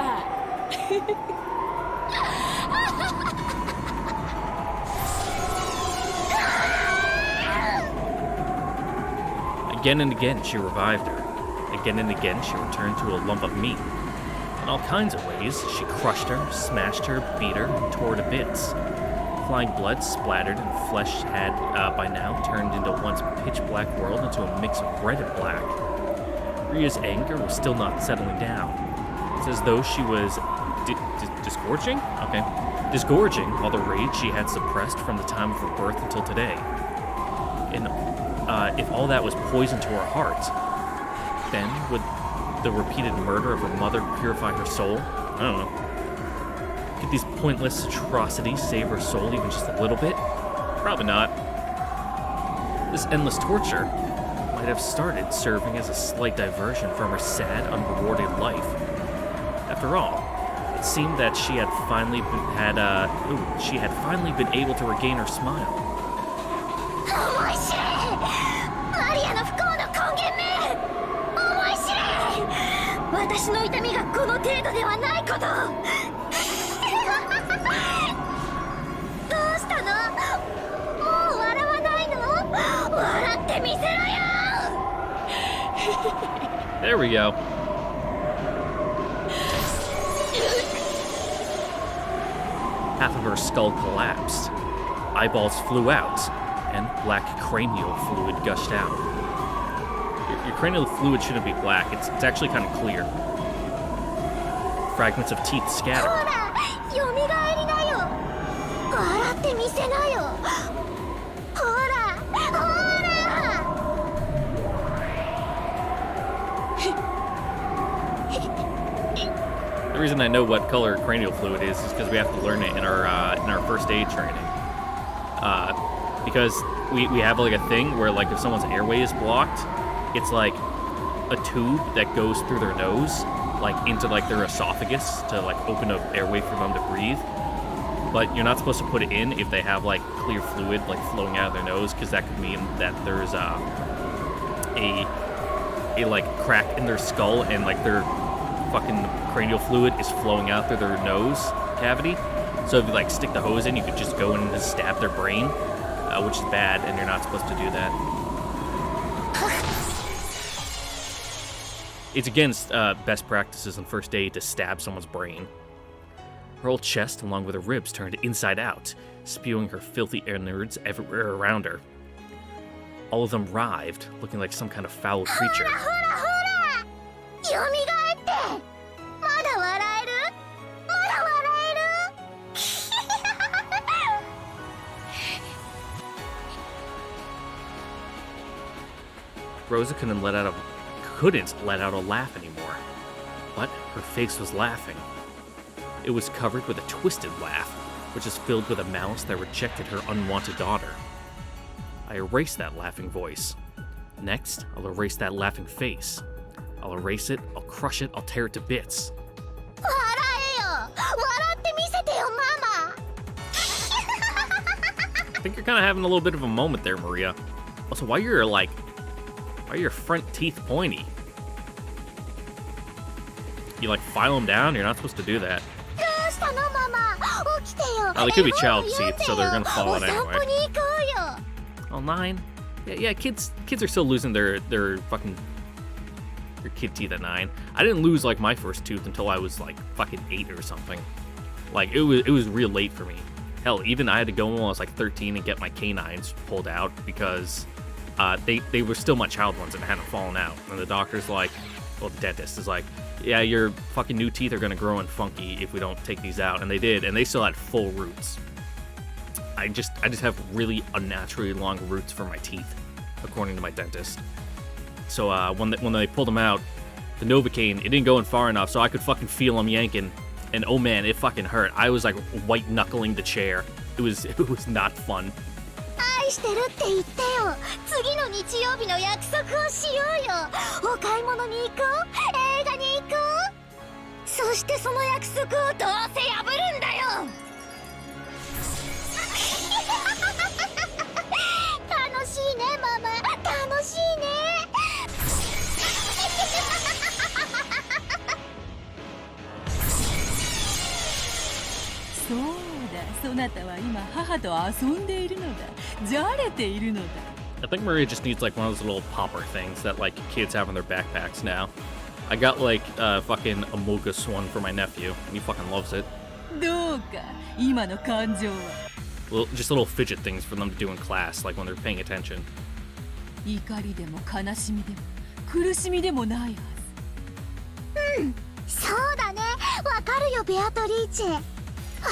Again and again, she revived her. Again and again, she returned to a lump of meat. In all kinds of ways, she crushed her, smashed her, beat her, and tore her to bits. Flying blood splattered, and flesh had, by now, turned into once pitch-black world into a mix of red and black. Ria's anger was still not settling down. It's as though she was disgorging? Okay. Disgorging all the rage she had suppressed from the time of her birth until today. And if all that was poison to her heart, then would the repeated murder of her mother purify her soul? I don't know. Could these pointless atrocities save her soul even just a little bit? Probably not. This endless torture might have started serving as a slight diversion from her sad, unrewarded life. After all, it seemed that she had finally been able to regain her smile. 思い知れマリアの不幸の根源め思い知れ私の痛みがこの程度ではないことどうしたのもう笑わないの笑ってみせろよ There we go. Half of her skull collapsed. Eyeballs flew out, and black cranial fluid gushed out. Your cranial fluid shouldn't be black, it's actually kind of clear. Fragments of teeth ほ scattered. らよみがえりなよ笑ってみせなよほらほら The reason I know what color cranial fluid is because we have to learn it in our first aid training. Because we have like a thing where like if someone's airway is blocked, it's like a tube that goes through their nose, like into like their esophagus to like open an airway for them to breathe. But you're not supposed to put it in if they have like clear fluid like flowing out of their nose, because that could mean that there's a like crack in their skull and like their fucking cranial fluid is flowing out through their nose cavity. So if you like stick the hose in, you could just go in and just stab their brain, which is bad, and you're not supposed to do that. It's against best practices in first aid to stab someone's brain. Her whole chest, along with her ribs, turned inside out, spewing her filthy innards everywhere around her. All of them writhed, looking like some kind of foul creature. ほらほらよみがえってまだ笑えるまだ笑える Rosa couldn't let out a laugh anymore. But her face was laughing. It was covered with a twisted laugh, which is filled with a malice that rejected her unwanted daughter. I erased that laughing voice. Next, I'll erase that laughing face. I'll erase it, I'll crush it, I'll tear it to bits. 笑えよ笑ってみせてよママ I think you're kind of having a little bit of a moment there, Maria. Also, why are your front teeth pointy? You like file them down? You're not supposed to do that. どうしたのママ起きてよ Oh, they could be 絵本 child 読ん teeth, で so they're gonna fall お out 散 anyway. 歩に行こうよ Oh, 9? Yeah, kids are still losing their fucking their kid teeth at 9. I didn't lose like my first tooth until I was like fucking 8 or something. Like it was real late for me. Hell, even I had to go when I was like 13 and get my canines pulled out because they were still my child ones and hadn't fallen out. And the doctor's like, well, the dentist is like, yeah, your fucking new teeth are gonna grow in funky if we don't take these out. And they did, and they still had full roots. I just have really unnaturally long roots for my teeth, according to my dentist. So when they pulled them out, the Novocaine, it didn't go in far enough, so I could fucking feel them yanking. And oh man, it fucking hurt. I was like white knuckling the chair. It was not fun. 愛してるって言ってよ次の日曜日の約束をしようよお買い物に行こう映画に行こうそしてその約束をどうせ破るんだよ。楽しいねママ、楽しいね。そうだ、そなたは今母と遊んでいるのだ。じゃれているのだ。I think Maria just needs like one of those little popper things that like kids have in their backpacks now. I got like fucking Amogus one for my nephew, and he fucking loves it. どうか今の感情は。Just little fidget things for them to do in class, like when they're paying attention. 怒りでも悲しみでも苦しみでもないはず。そうだね、わかるよベアトリーチェ。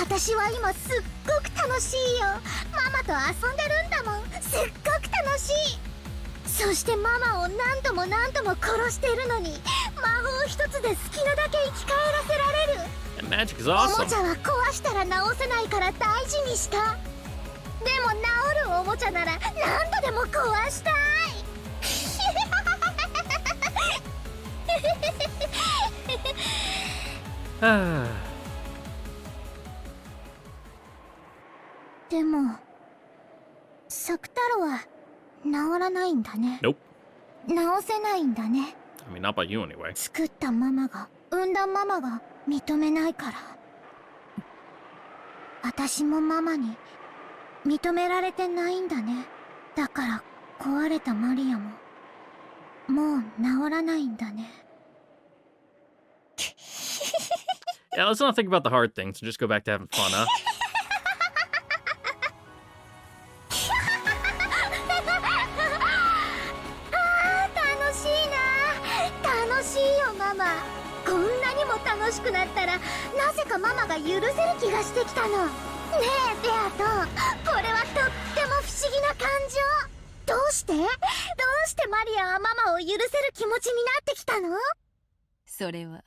私は今すっごく楽しいよ。ママと遊んでるんだもん。すっごく楽しい。そしてママを何度も何度も殺してるのに魔法一つで好きなだけ生き返らせられる。 And magic is おも awesome. ちゃは壊したら直せないから大事にした。でも治るおもちゃなら何度でも壊したい。でもサク太郎は治らないんだね。 Nope. 治せないんだね。 I mean, not by you anyway. 作ったママが産んだママが認めないから。私もママに認められてないんだね。だから壊れたマリアももう治らないんだね。Yeah, let's not think about the hard things and just go back to having fun, huh? 楽しいな。楽しいよママ。こんなにも楽しくなったらなぜかママが許せる気がしてきたの。ねえベアト、これはとっても不思議な感情。どうしてマリアはママを許せる気持ちになってきたの？それは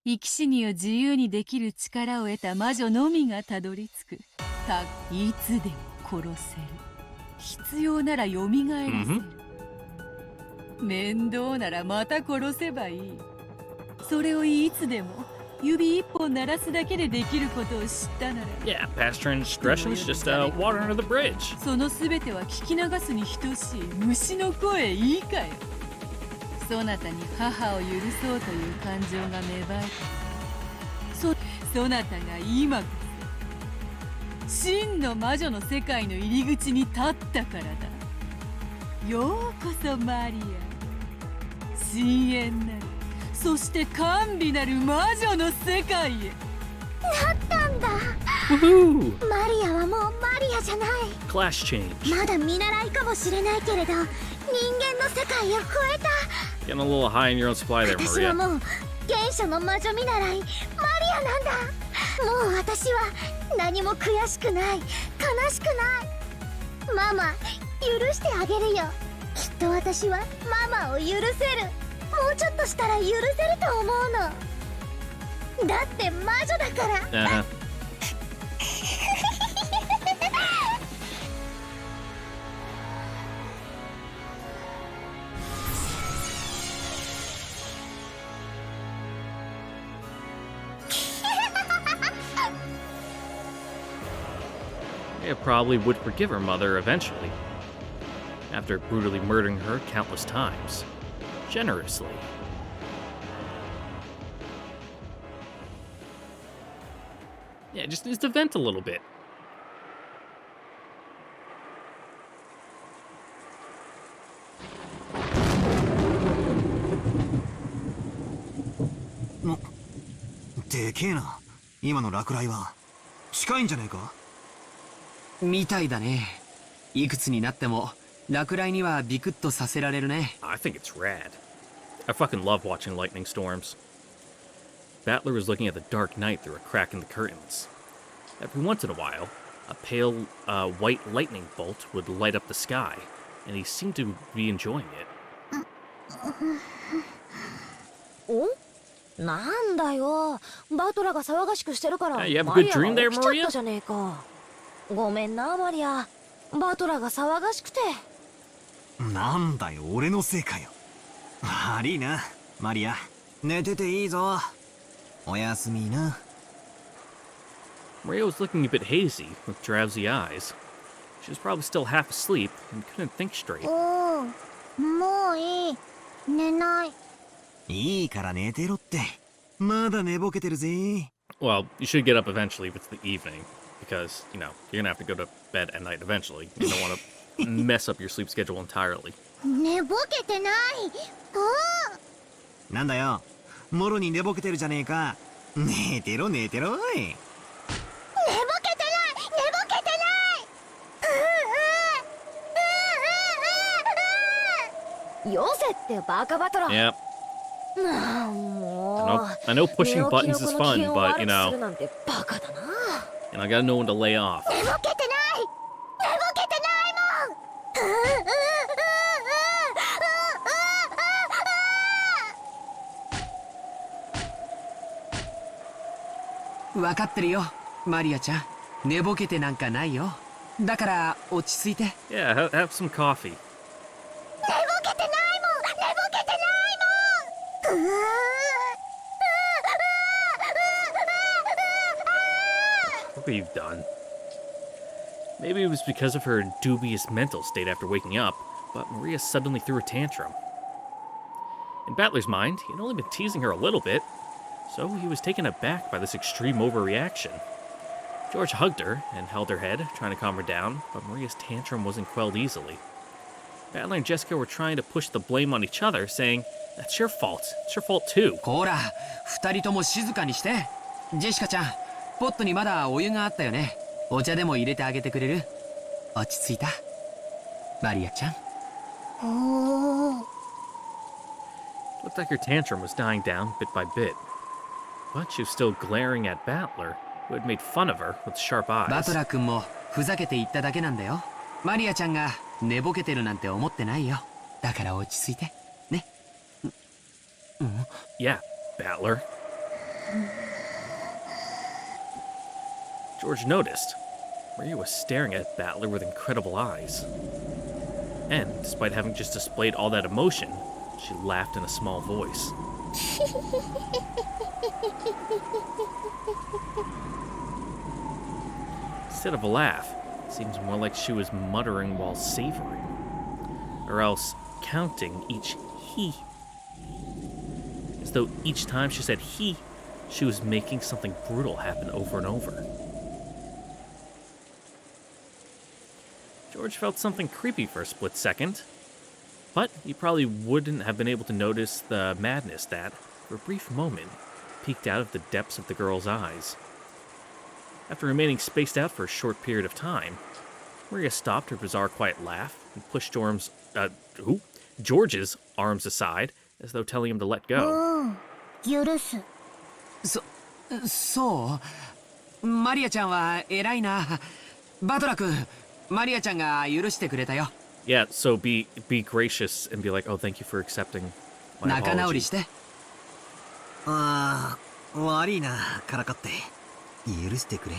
生き死にを自由にできる力を得た魔女のみがたどり着く。いつでも殺せる。必要ならよみがえらせる。面倒ならまた殺せばいい。それをいつでも指一本鳴らすだけでできることを知ったなら。 Yeah, past transgressions, just water under the bridge. そのすべては聞き流すに等しい虫の声いいかよ。そなたに母を許そうという感情が芽生えた。そなたが今こそ真の魔女の世界の入り口に立ったからだ。ようこそマリア。深淵なる、そして甘美なる魔女の世界へ。なったんだ。 Woohoo! マリアはもうマリアじゃない。 Class change. まだ見習いかもしれないけれど人間の世界を超えた。 Getting a little high in your own supply there, 私は Maria. もう原初の魔女見習いマリアなんだ。もう私は何も悔しくない、悲しくない。ママ許してあげるよ。きっと私はママを許せる。もうちょっとしたら許せると思うの。だって魔女だから。 Uh-huh. It probably would forgive her mother eventually, after brutally murdering her countless times. Generously. Yeah, just needs to vent a little bit. でけえな、今の落雷は。近いんじゃねえか？みたいだね。いくつになっても落雷にはビクッとさせられるね。 I think it's rad. I fucking love watching lightning storms. Battler was looking at the dark night through a crack in the curtains. Every once in a while, a pale white lightning bolt would light up the sky, and he seemed to be enjoying it. お？なんだよ、バトラが騒がしくしてるから、 Hey, you have a マ good リア dream が there, 起きちゃっ Maria? たじゃねえか。ごめんなマリア、バトラが騒がしくて。なんだよ、俺のせいかよ。悪いなマリア、寝てていいぞ。おやすみな。 Maria was looking a bit hazy, with drowsy eyes. She was probably still half asleep and couldn't think straight. おう、もういい。寝ない。いいから寝てろって。まだ寝ぼけてるぜ。 Well, you should get up eventually if it's the evening, because, you know, you're gonna have to go to bed at night eventually. You don't want to mess up your sleep schedule entirely. 寝ぼけてない。なんだよ。もろに寝ぼけてるじゃねえか。寝てろ寝てろおい。寝ぼけてない。寝ぼけてない。よせってバカバトラー。 Yep. もう I know pushing buttons is fun, but, you know, なんてバカだな。 I gotta know when to lay off. 寝ぼけてない。寝ぼけてないもん。分かってるよマリアちゃん。寝ぼけてなんかないよ。だから落ち着いて。 Yeah, have some coffee. 寝ぼけてないもん。寝ぼけてないもん。Look what you've done. Maybe it was because of her dubious mental state after waking up, but Maria suddenly threw a tantrum. In Battler's mind, he had only been teasing her a little bit, so he was taken aback by this extreme overreaction. George hugged her and held her head, trying to calm her down, but Maria's tantrum wasn't quelled easily. Battler and Jessica were trying to push the blame on each other, saying, "That's your fault. It's your fault too." こら二人とも静かにして。ジェシカちゃん、ポットにまだお湯があったよね。お茶でも入れてあげてくれる？落ち着いたマリアちゃん。 Looked like her tantrum was dying down bit by bit, but she was still glaring at Battler, who had made fun of her with sharp バ eyes. トラー君もふざけて言っただけなんだよ。マリアちゃんが寝ぼけてるなんて思ってないよ。だから落ち着いてね。Yeah, Battler. George noticed. Maria was staring at Battler with incredible eyes. And, despite having just displayed all that emotion, she laughed in a small voice. Instead of a laugh, it seems more like she was muttering while savoring. Or else counting each he. As though each time she said he, she was making something brutal happen over and over. George felt something creepy for a split second, but he probably wouldn't have been able to notice the madness that, for a brief moment, peeked out of the depths of the girl's eyes. After remaining spaced out for a short period of time, Maria stopped her bizarre quiet laugh and pushed George's arms aside, as though telling him to let go. 許す。そうマリアちゃんは偉いな。バトラ君、マリアちゃんが許してくれたよ。 Yeah, so be gracious and be like, oh, thank you for accepting my 仲直り apology. して。ああ、悪いな、からかって。許してくれ。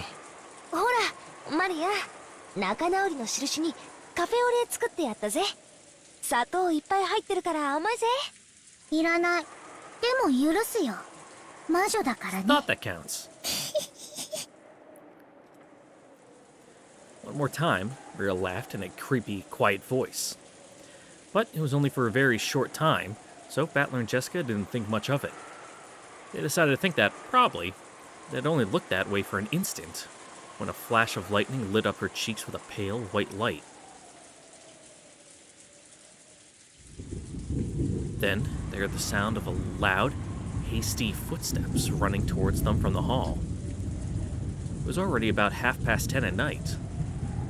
ほら、マリア。仲直りの印にカフェオレ作ってやったぜ。砂糖いっぱい入ってるから甘いぜ。いらない。でも許すよ。魔女だからね。 Thought that counts. One more time, Maria laughed in a creepy, quiet voice. But it was only for a very short time, so Battler and Jessica didn't think much of it. They decided to think that, probably, they'd only looked that way for an instant, when a flash of lightning lit up her cheeks with a pale, white light. Then, they heard the sound of a loud, hasty footsteps running towards them from the hall. It was already about 10:30 at night,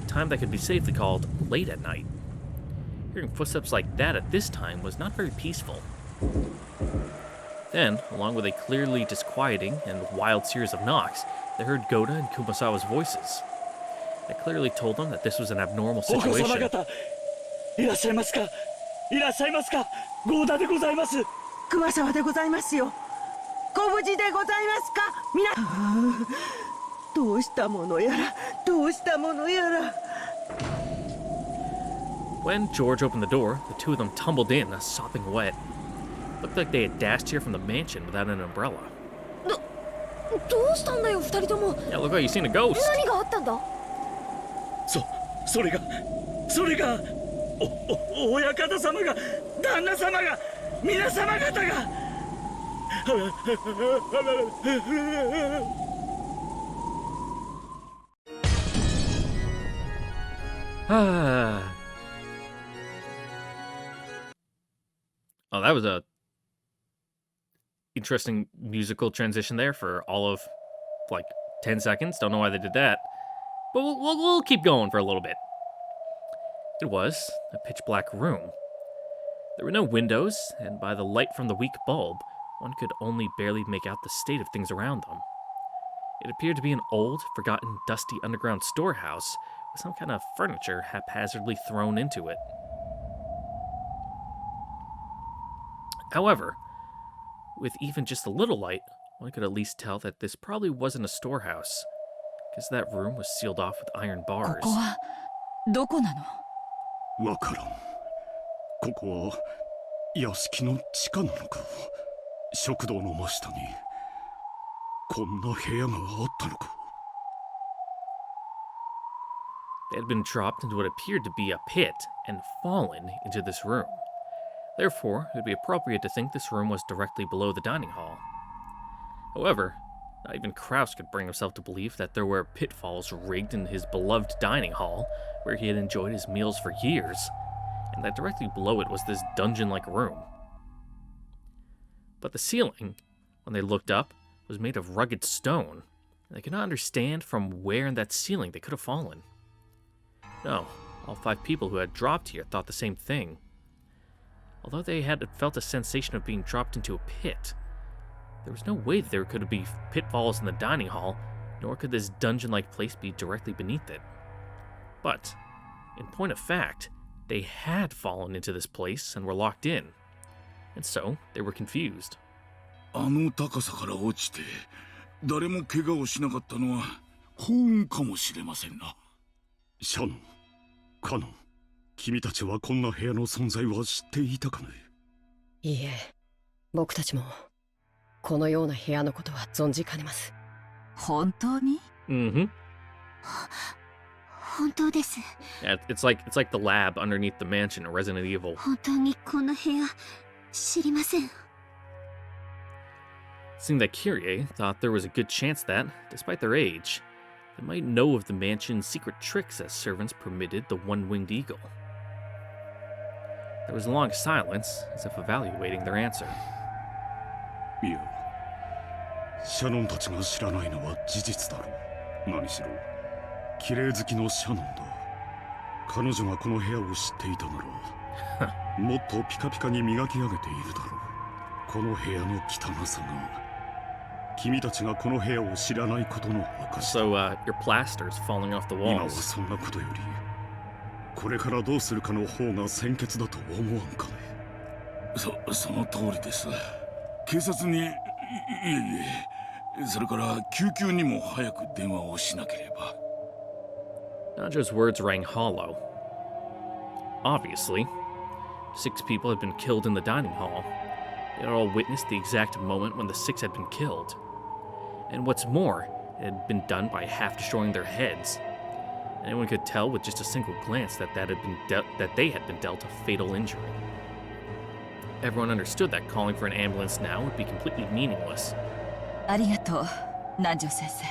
a time that could be safely called late at night. Hearing footsteps like that at this time was not very peaceful. Then, along with a clearly disquieting and wild series of knocks, they heard Goda and Kumasawa's voices. They clearly told them that this was an abnormal お子様 situation. 方いらっしゃいますかいらっしゃいますかゴーダでございます。熊沢でございますよ。ご無事でございますか皆。どうしたものやら、どうしたものやら。 When George opened the door, the two of them tumbled in, sopping wet. Looked like they had dashed here from the mansion without an umbrella. どうしたんだよ、二人とも。 Yeah, look like you've seen a ghost. 何があったんだ。それが親方様が、旦那様が、皆様方が。Oh, that was a interesting musical transition there for all of like 10 seconds. Don't know why they did that, but we'll keep going for a little bit. It was a pitch black room. There were no windows, and by the light from the weak bulb, one could only barely make out the state of things around them. It appeared to be an old, forgotten, dusty underground storehouse with some kind of furniture haphazardly thrown into it. However, with even just a little light, one could at least tell that this probably wasn't a storehouse, because that room was sealed off with iron こ bars. こはどこなの？わからん。ここは屋敷の地下なのか。食堂の真下にこんな部屋があったのか。 They had been dropped into what appeared to be a pit and fallen into this room. Therefore, it would be appropriate to think this room was directly below the dining hall. However, not even Kraus could bring himself to believe that there were pitfalls rigged in his beloved dining hall, where he had enjoyed his meals for years, and that directly below it was this dungeon-like room. But the ceiling, when they looked up, was made of rugged stone, and they could not understand from where in that ceiling they could have fallen. No, all 5 people who had dropped here thought the same thing. Although they had felt a sensation of being dropped into a pit, there was no way that there could be pitfalls in the dining hall, nor could this dungeon-like place be directly beneath it. But, in point of fact, they had fallen into this place and were locked in, and so they were confused. あの高さから落ちて誰も怪我をしなかったのは幸運かもしれませんな。シャノン、カノン、君たちはこんな部屋の存在は知っていたかね。いいえ、僕たちもこのような部屋のことは存じかねます。本当に？ Mm-hmm. 本当です。 Yeah, it's like the lab underneath the mansion in Resident Evil. 本当にこの部屋知りません。 It seemed that Kyrie thought there was a good chance that, despite their age, they might know of the mansion's secret tricks as servants permitted the one-winged eagle. There was a long silence, as if evaluating their answer. いや、シャノンたちが知らないのは事実だろう。何しろ綺麗好きのシャノンだ。彼女がこの部屋を知っていたならもっとピカピカに磨き上げているだろう。この部屋の汚さが君たちがこの部屋を知らないことの証だ。 So, your plaster's falling off the 今は walls. そんなことよりこれからどうするかの方が先決だと思わんかね。その通りです。警察にいえそれから救急にも早く電話をしなければ。 Najo's words rang hollow. Obviously, 6 people had been killed in the dining hall. They had all witnessed the exact moment when the 6 had been killed. And what's more, it had been done by half destroying their heads. Anyone could tell with just a single glance that they had been dealt a fatal injury. Everyone understood that calling for an ambulance now would be completely meaningless. ありがとう、南條先生。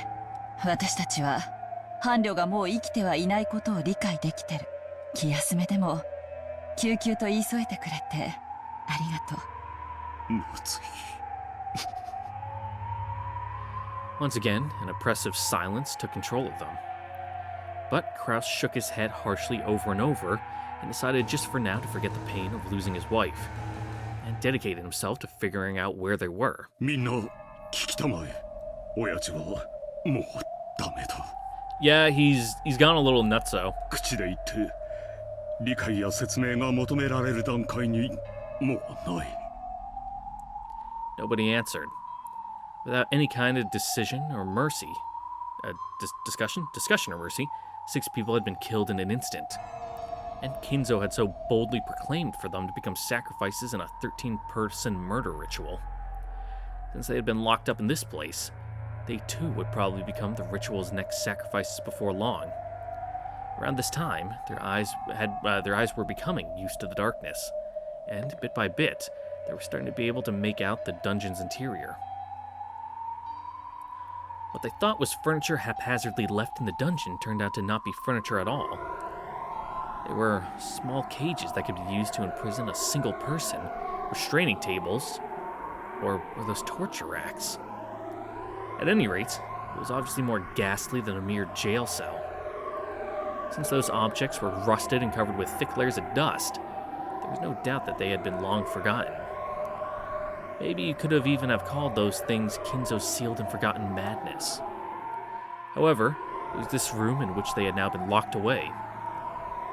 私たちは伴侶がもう生きてはいないことを理解できてる。気休めでも救急と言い添えてくれてありがとう。夏日。 Once again, an oppressive silence took control of them. But Kraus shook his head harshly over and over and decided just for now to forget the pain of losing his wife, and dedicated himself to figuring out where they were. みんな聞きたまえ。親父はもうダメだ。 Yeah, he's gone a little nutso. 口で言って理解や説明が求められる段階にもうない。 Nobody answered. Without any kind of decision or mercy, discussion or mercy, 6 people had been killed in an instant. And Kinzo had so boldly proclaimed for them to become sacrifices in a 13-person murder ritual. Since they had been locked up in this place, they too would probably become the ritual's next sacrifices before long. Around this time, their eyes were becoming used to the darkness, and bit by bit, they were starting to be able to make out the dungeon's interior. What they thought was furniture haphazardly left in the dungeon turned out to not be furniture at all. They were small cages that could be used to imprison a single person, restraining tables, or those torture racks. At any rate, it was obviously more ghastly than a mere jail cell. Since those objects were rusted and covered with thick layers of dust, there was no doubt that they had been long forgotten. Maybe you could have even have called those things Kinzo's sealed and forgotten madness. However, it was this room in which they had now been locked away.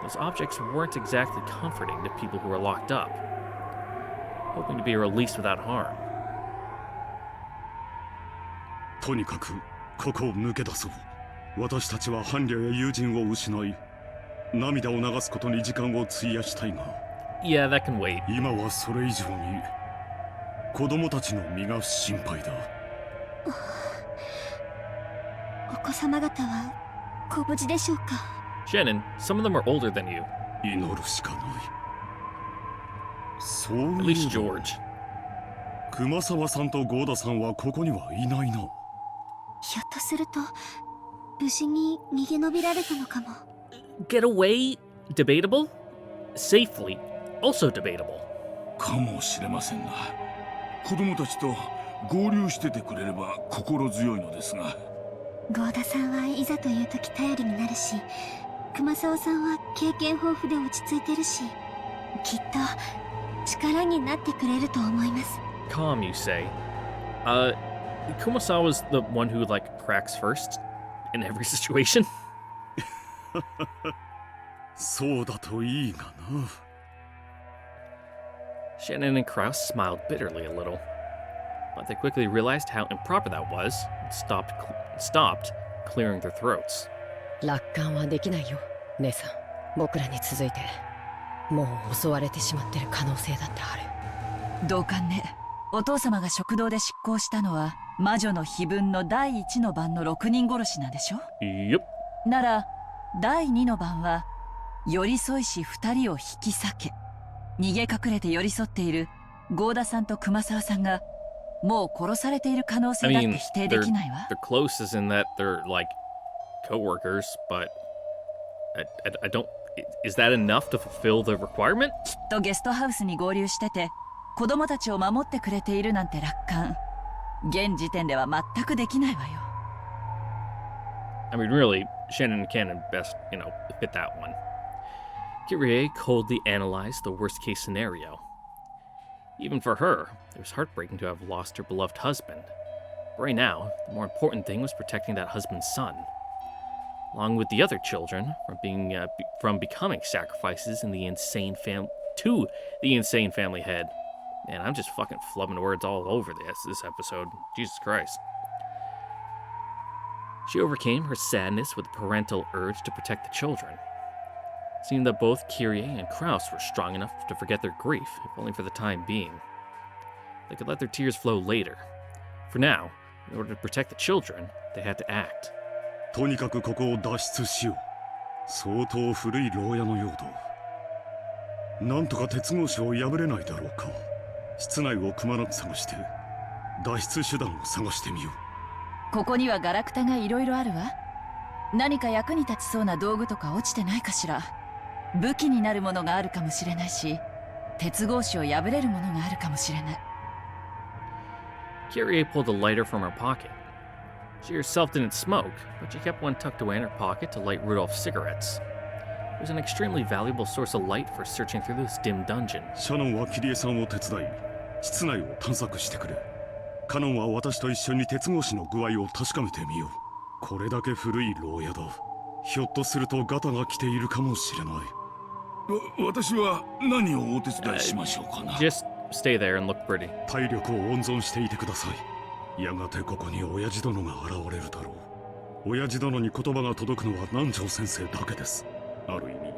Those objects weren't exactly comforting to people who were locked up, hoping to be released without harm. とにかくここを抜け出そう。私たちは伴侶や友人を失い、涙を流すことに時間を費やしたいが、Yeah, that can wait. 今はそれ以上に子供たちの身が心配だ。お子様方はご無事でしょうか。 Shannon, some of them are older than you. 祈るしかない。そう At い least えば George. 熊沢さんと郷田さんはここにはいないな。ひょっとすると無事に逃げ延びられたのかも。 Get away? Debatable? Safely? Also debatable. かもしれませんな。子供たちと合流しててくれれば心強いのですが。郷田さんはいざという時頼りになるし、熊沢さんは経験豊富で落ち着いてるし、きっと力になってくれると思います。 Calm, you say. Kumasawa's the one who, like, cracks first in every situation. そうだといいがな。Shannon and Krause smiled bitterly a little, but they quickly realized how improper that was and stopped clearing their throats. 楽観はできないよ、姉さん。僕らに続いてもう襲われてしまってる可能性だってある。同感ね。お父様が食堂で執行したのは魔女の碑文の第1の番の6人殺しなんでしょ。 Yep. なら第2の番は寄り添いし2人を引き裂け、逃げ隠れて寄り添っている郷田さんと熊沢さんがもう殺されている可能性だって否定できないわ。they're close as in that they're like co-workers, but I don't. Is that enough to fulfill the requirement? きっとゲストハウスに合流してて子供たちを守ってくれているなんて楽観、現時点では全くできないわよ。 I mean, really, Shannon and Cannon best, fit that one. Kyrie coldly analyzed the worst-case scenario. Even for her, it was heartbreaking to have lost her beloved husband. But right now, the more important thing was protecting that husband's son, along with the other children from becoming sacrifices in the insane family head. Man, I'm just fucking flubbing words all over this episode. Jesus Christ. She overcame her sadness with a parental urge to protect the children. Seeing that both Kyrie and Krause were strong enough to forget their grief, if only for the time being. They could let their tears flow later. For now, in order to protect the children, they had to act. とにかくここを脱出しよう。相当古い牢屋のようだ。なんとか鉄格子を破れないだろうか。室内をくまなく探して脱出手段を探してみよう。ここにはガラクタがいろいろあるわ。何か役に立ちそうな道具とか落ちてないかしら。武器になるものがあるかもしれないし、鉄格子を破れるものがあるかもしれない。 Kyrie pulled a lighter from her pocket. She herself didn't smoke, but she kept one tucked away in her pocket to light Rudolph's cigarettes. It was an extremely valuable source of light for searching through this dim dungeon. シャノンはキリエさんを手伝い、室内を探索してくれ。カノンは私と一緒に鉄格子の具合を確かめてみよう。これだけ古い牢屋だ。ひょっとするとガタが来ているかもしれない。私は何をお手伝いしましょうかな。Just stay there and look pretty. 体力を温存していてください。やがてここに親父殿が現れるだろう。親父殿に言葉が届くのは南條先生だけです。ある意味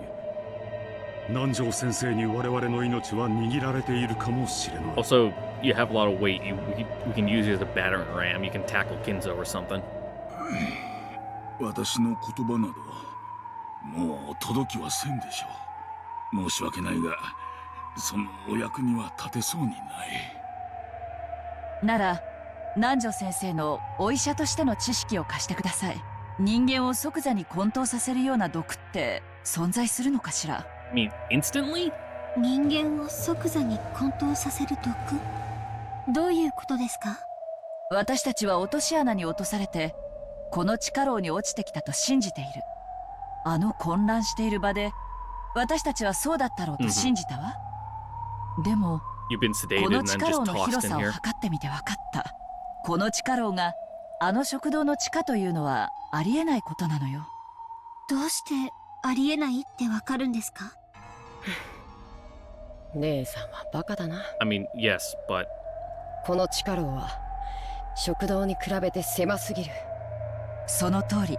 南條先生に我々の命は握られているかもしれない。Also, you have a lot of weight. We can use you as a battering ram. You can tackle Kinzo or something. 私の言葉などもう届きはせんでしょう。申し訳ないが、そのお役には立てそうにない。なら南條先生のお医者としての知識を貸してください。人間を即座に混沌させるような毒って存在するのかしら。I mean, instantly? 人間を即座に混沌させる毒？どういうことですか？私たちは落とし穴に落とされてこの地下牢に落ちてきたと信じている。あの混乱している場で私たちはそうだったろうと信じたわ。でも You've been こ sedated の and 地 then 下牢 just の tossed 広 in さを here. 測ってみて分かった。この地下牢があの食堂の地下というのはありえないことなのよ。どうしてありえないってわかるんですか？姉さんはバカだな。 I mean, yes, but この地下牢は食堂に比べて狭すぎる。その通り。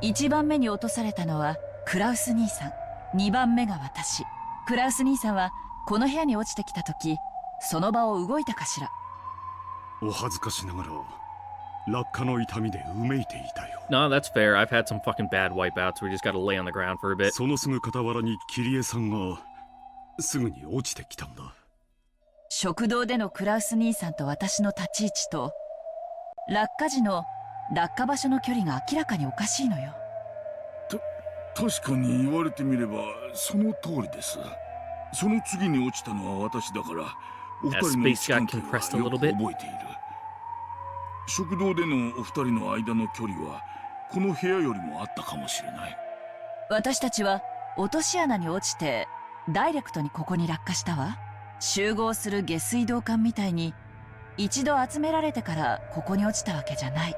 1番目に落とされたのはクラウス兄さん、2番目が私。クラウス兄さんはこの部屋に落ちてきた時その場を動いたかしら。お恥ずかしながら落下の痛みでうめいていたよ。 no, that's fair. I've had some fucking bad wipeouts where you just gotta lay on the ground for a bit. そのすぐ傍らに桐江さんがすぐに落ちてきたんだ。食堂でのクラウス兄さんと私の立ち位置と落下時の落下場所の距離が明らかにおかしいのよ。確かに言われてみればその通りです。その次に落ちたのは私だからお二人の位置関係はよく覚えている。食堂でのお二人の間の距離はこの部屋よりもあったかもしれない。私たちは落とし穴に落ちてダイレクトにここに落下したわ。集合する下水道管みたいに一度集められてからここに落ちたわけじゃない。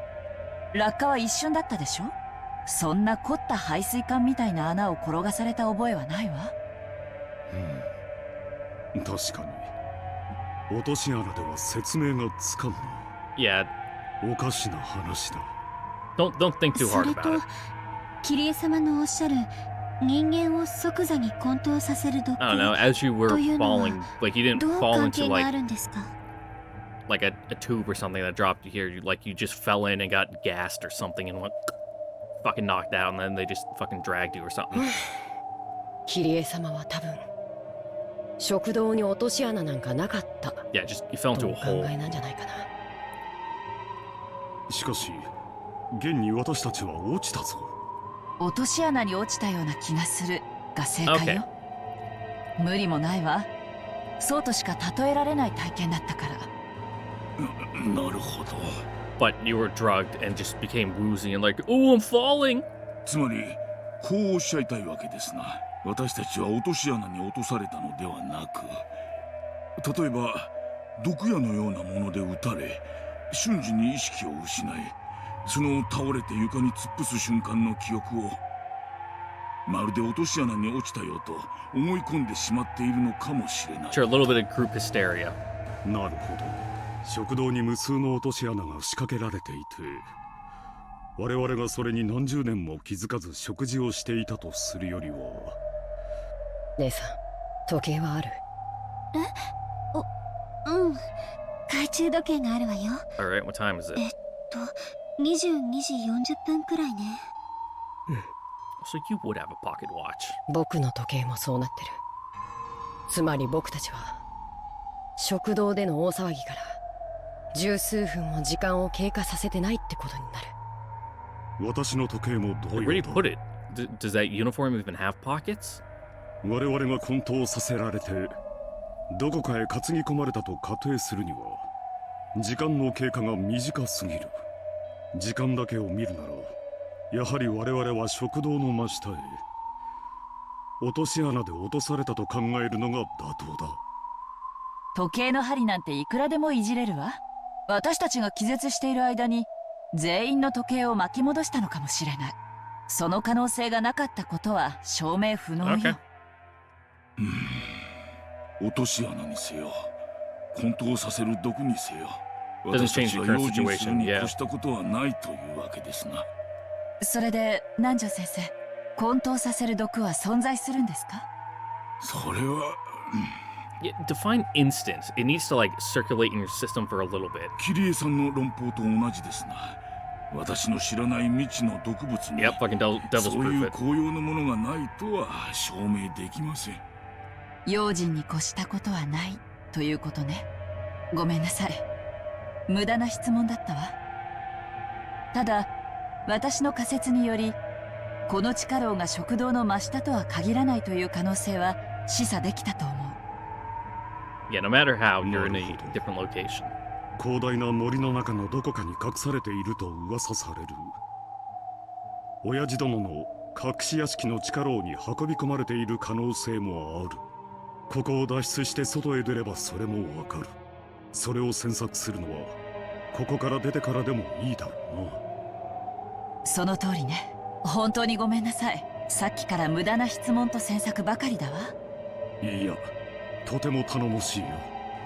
落下は一瞬だったでしょ。そんな凝った排水管みたいな穴を転がされた覚えはないわ。確かに落とし穴では説明がつかんな。 Yeah, おかしな話だ。 don't think too そ hard れ about と it. 桐江様のおっしゃる人間を即座に混沌させる毒 I don't know, as you were というのは falling, like you didn't どう fall 関 into 係があ like るんですか？ a tube or something that dropped you here. You just fell in and got gassed or something and went fucking knocked out, and then they just fucking dragged you or something. 桐江様は多分食堂に落とし穴なんかなかった Yeah, just you fell と into お a 考 hole. えなんじゃないかな。しかし現に私たちは落ちたぞ。落とし穴に落ちたような気がするが正解よ。無理もないわ。そうとしか例えられない体験だったから。なるほど。 But you were drugged and just became woozy and like, oh, I'm falling. つまりこうおっしゃいたいわけですな。私たちは落とし穴に落とされたのではなく、例えば毒矢のようなもので撃たれ瞬時に意識を失い、その倒れて床に突っ伏す瞬間の記憶をまるで落とし穴に落ちたよと思い込んでしまっているのかもしれない。 Sure, a little bit of group hysteria. なるほど。食堂に無数の落とし穴が仕掛けられていて、我々がそれに何十年も気づかず食事をしていたとするよりは。姉さん、時計はある？うん、懐中時計があるわよ。 Alright, what time is it? 22時40分くらいね。 So you would have a pocket watch. 僕の時計もそうなってる。つまり僕たちは食堂での大騒ぎから十数分も時間を経過させてないってことになる。私の時計も同 Where do 様 you だ。 put it? Does that uniform even have pockets? 我々が混沌させられてどこかへ担ぎ込まれたと仮定するには時間の経過が短すぎる。時間だけを見るならやはり我々は食堂の真下へ落とし穴で落とされたと考えるのが妥当だ。時計の針なんていくらでもいじれるわ。私たちが気絶している間に全員の時計を巻き戻したのかもしれない。その可能性がなかったことは証明不能よ。Okay. 落とし穴にせよ混沌させる毒にせよ、 Doesn't 私た change ち the は current 用心する situation, に yeah. 越したことはないというわけですな。それで南條先生、混沌させる毒は存在するんですか？それは Yeah, define instant. It needs to like circulate in your system for a little bit. キリエさんの論法と同じですな。私の知らない未知の毒物に Yep, fucking devil's そうい proof う it. 紅葉のものがないとは証明できません。用心に越したことはないということね。ごめんなさい。無駄な質問だったわ。ただ、私の仮説により、この地下牢が食堂の真下とは限らないという可能性は示唆できたと思う。Yeah, no matter how, you're in a different location. 広大な森の中のどこかに隠されていると噂される。親父殿の隠し屋敷の地下牢に運び込まれている可能性もある。ここを脱出して外へ出ればそれもわかる。それを詮索するのはここから出てからでもいいだろうな。その通りね。本当にごめんなさい。さっきから無駄な質問と詮索ばかりだわ。いや、とても頼もしいよ。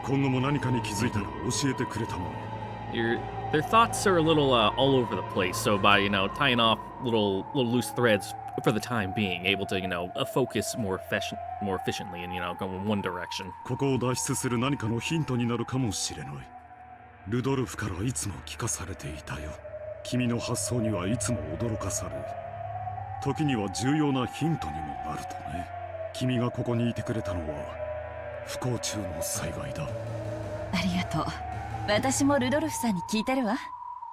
今後も何かに気づいたら教えてくれたまえ。Their thoughts are a little all over the place. So by tying off little loose threads for the time being, able to focus more efficiently and go in one direction. ここを脱出する何かのヒントになるかもしれない。ルドルフからいつも聞かされていたよ。君の発想にはいつも驚かされ、時には重要なヒントにもなるとね。君がここにいてくれたのは不幸中の幸いだ。ありがとう。私もルドルフさんに聞いてるわ。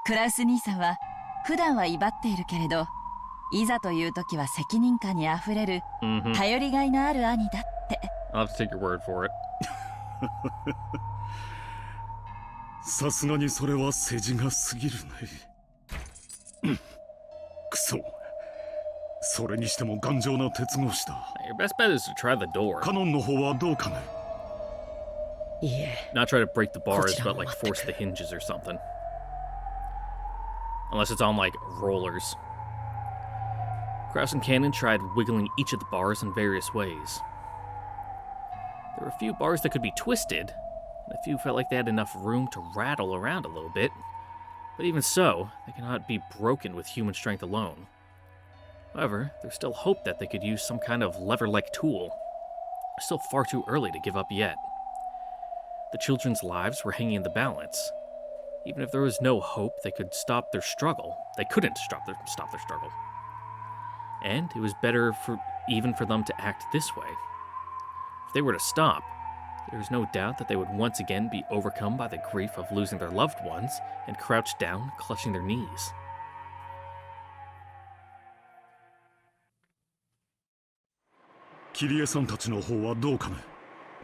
クラウス兄さんは普段は威張っているけれど、いざという時は責任感にあふれる頼りがいのある兄だって。I'll have to take your word for it. さすがにそれは世辞が過ぎるね。くそ。それにしても頑丈な鉄格子だ。Your best bet is to try the door. カノンの方はどうかね。いいえ。 Not try to break the bars, こちら but も like 待ってく force れ。 the hinges or something. Unless it's on like rollers. Kraus and Cannon tried wiggling each of the bars in various ways. There were a few bars that could be twisted, and a few felt like they had enough room to rattle around a little bit. But even so, they cannot be broken with human strength alone. However, there's still hope that they could use some kind of lever-like tool. It's still far too early to give up yet. The children's lives were hanging in the balance. Even if there was no hope they could stop their struggle, they couldn't stop their struggle. And it was better even for them to act this way. If they were to stop, there is no doubt that they would once again be overcome by the grief of losing their loved ones and crouch down, clutching their knees. キリエさんたちの方はどうかね。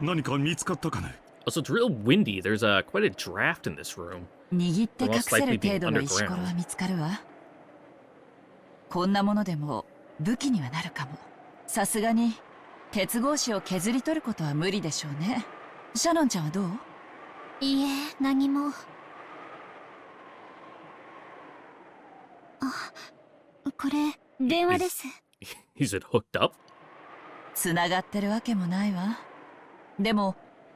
何か見つかったかね。Also, it's real windy. There's quite a draft in this room. 握って隠せる程度の石ころは見つかるわ。こんなものでも武器にはなるかも。さすがに鉄格子を削り取ることは無理でしょうね。シャノンちゃんはどう？いいえ、何も。これ電話です。Is it hooked up? つながってるわけもないわ。でも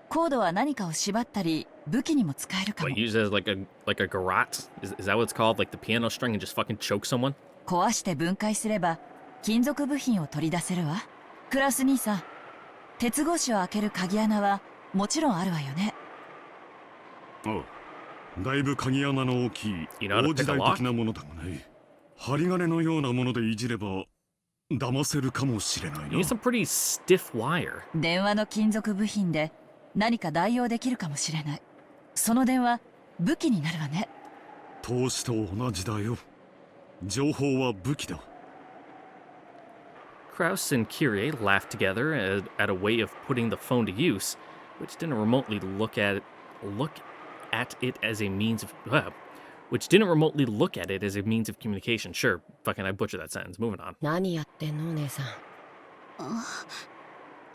コードは何かを縛ったり武器にも使えるかも。What, use it as like a garrote? Is that what it's called? Like the piano string and just fucking choke someone? 壊して分解すれば金属部品を取り出せるわ。クラス兄さん、鉄格子を開ける鍵穴はもちろんあるわよね。ああ、だいぶ鍵穴の大きい大時代的なものだがね。針金のようなものでいじれば騙せるかもしれないな。You need some pretty stiff wire. 電話の金属部品で何か代用できるかもしれない。その電話武器になるわね。投資と同じだよ。情報は武器だ。Kraus and Kyrie laughed together at a way of putting the phone to use, which didn't remotely look at it as a means of communication. Sure, fucking I butchered that sentence. Moving on. 何やってんの、姉さん。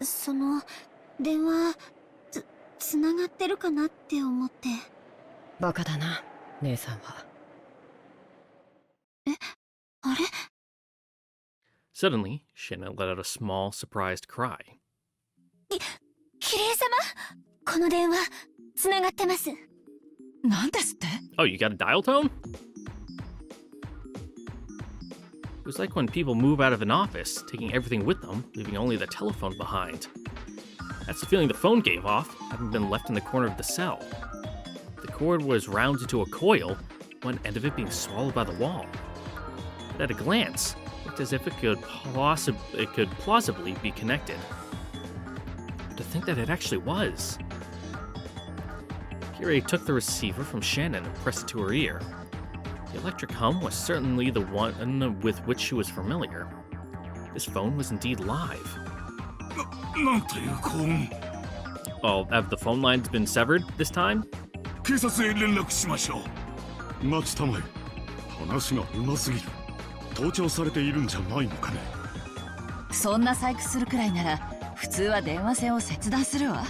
その電話つながってるかなって思って。バカだな、姉さんは。あれ？ Suddenly, Shanna let out a small, surprised cry. キリエ様、この電話つながってます。なんですって？ Oh, you got a dial tone? It was like when people move out of an office, taking everything with them, leaving only the telephone behind. That's the feeling the phone gave off, having been left in the corner of the cell. The cord was round into a coil, one end of it being swallowed by the wall. But at a glance, it looked as if it could plausibly be connected. But to think that it actually was. Kyrie took the receiver from Shannon and pressed it to her ear. The electric hum was certainly the one with which she was familiar. This phone was indeed live. Well, have the phone lines been severed this time? 警察へ連絡しましょう。待ちたまえ。話がうますぎる。盗聴されているんじゃないのかね。そんな細工するくらいなら普通は電話線を切断するわ。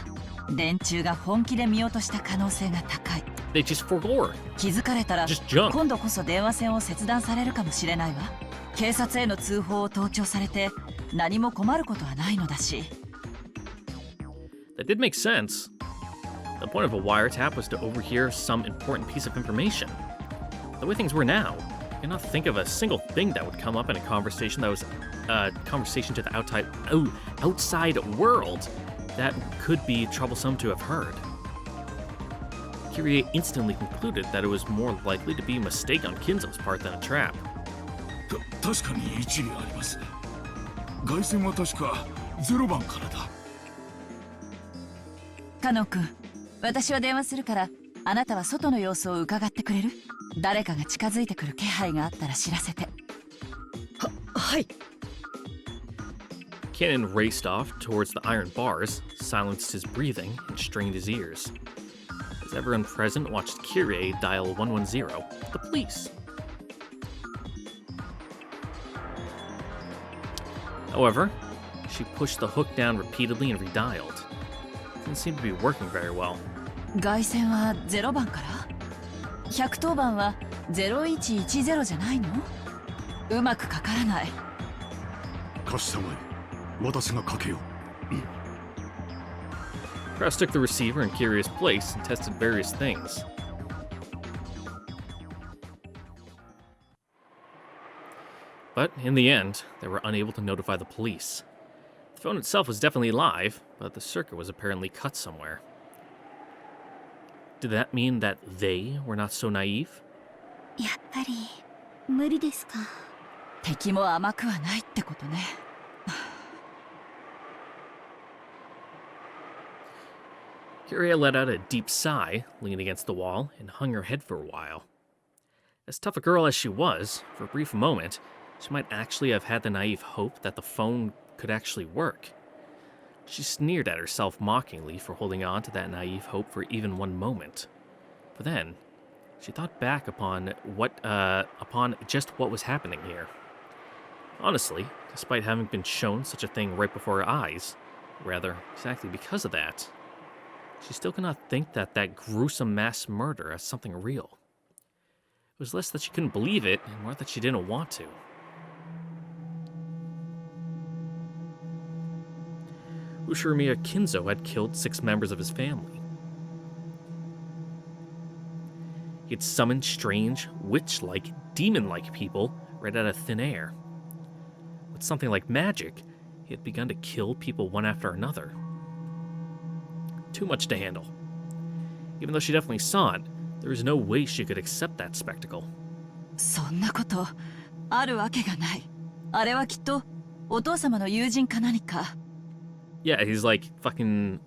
電柱が本気で見落とした可能性が高い。They just forgot. 気づかれたら Just jump. 今度こそ電話線を切断されるかもしれないわ。警察への通報を盗聴されて何も困ることはないのだし。That did make sense. The point of a wiretap was to overhear some important piece of information. The way things were now, I cannot think of a single thing that would come up in a conversation that was conversation to the outside world that could be troublesome to have heard. Kyrie instantly concluded that it was more likely to be a mistake on Kinzo's part than a trap. 確かに一理あります。外線は確か0番からだ。カノン君、私は電話するからあなたは外の様子を伺ってくれる？誰かが近づいてくる気配があったら知らせて。はい。Cannon raced off towards the iron bars, silenced his breathing, and strained his ears. As everyone present watched Kyrie dial 110, the police. However, she pushed the hook down repeatedly and redialed. It didn't seem to be working very well. 外線は0番から ?110 番は0110じゃないの？うまくかからない。貸したまえ。私がかけよう。Krauss took the receiver in Kyrie's place and tested various things. But in the end, they were unable to notify the police. The phone itself was definitely live, but the circuit was apparently cut somewhere. Did that mean that they were not so naive? やっぱり無理ですか。敵も甘くはないってことね。Kyrie let out a deep sigh, leaned against the wall, and hung her head for a while. As tough a girl as she was, for a brief moment, she might actually have had the naive hope that the phone could actually work. She sneered at herself mockingly for holding on to that naive hope for even one moment. But then, she thought back upon just what was happening here. Honestly, despite having been shown such a thing right before her eyes, rather, exactly because of that, she still could not think that gruesome mass murder as something real. It was less that she couldn't believe it, and more that she didn't want to. Ushirimiya Kinzo had killed 6 members of his family. He had summoned strange, witch-like, demon-like people right out of thin air. With something like magic, he had begun to kill people one after another. Too much to handle. Even though she definitely saw it, there was no way she could accept that spectacle. そんなことあるわけがない。あれはきっとお父様の友人か何か。Yeah, he's like fucking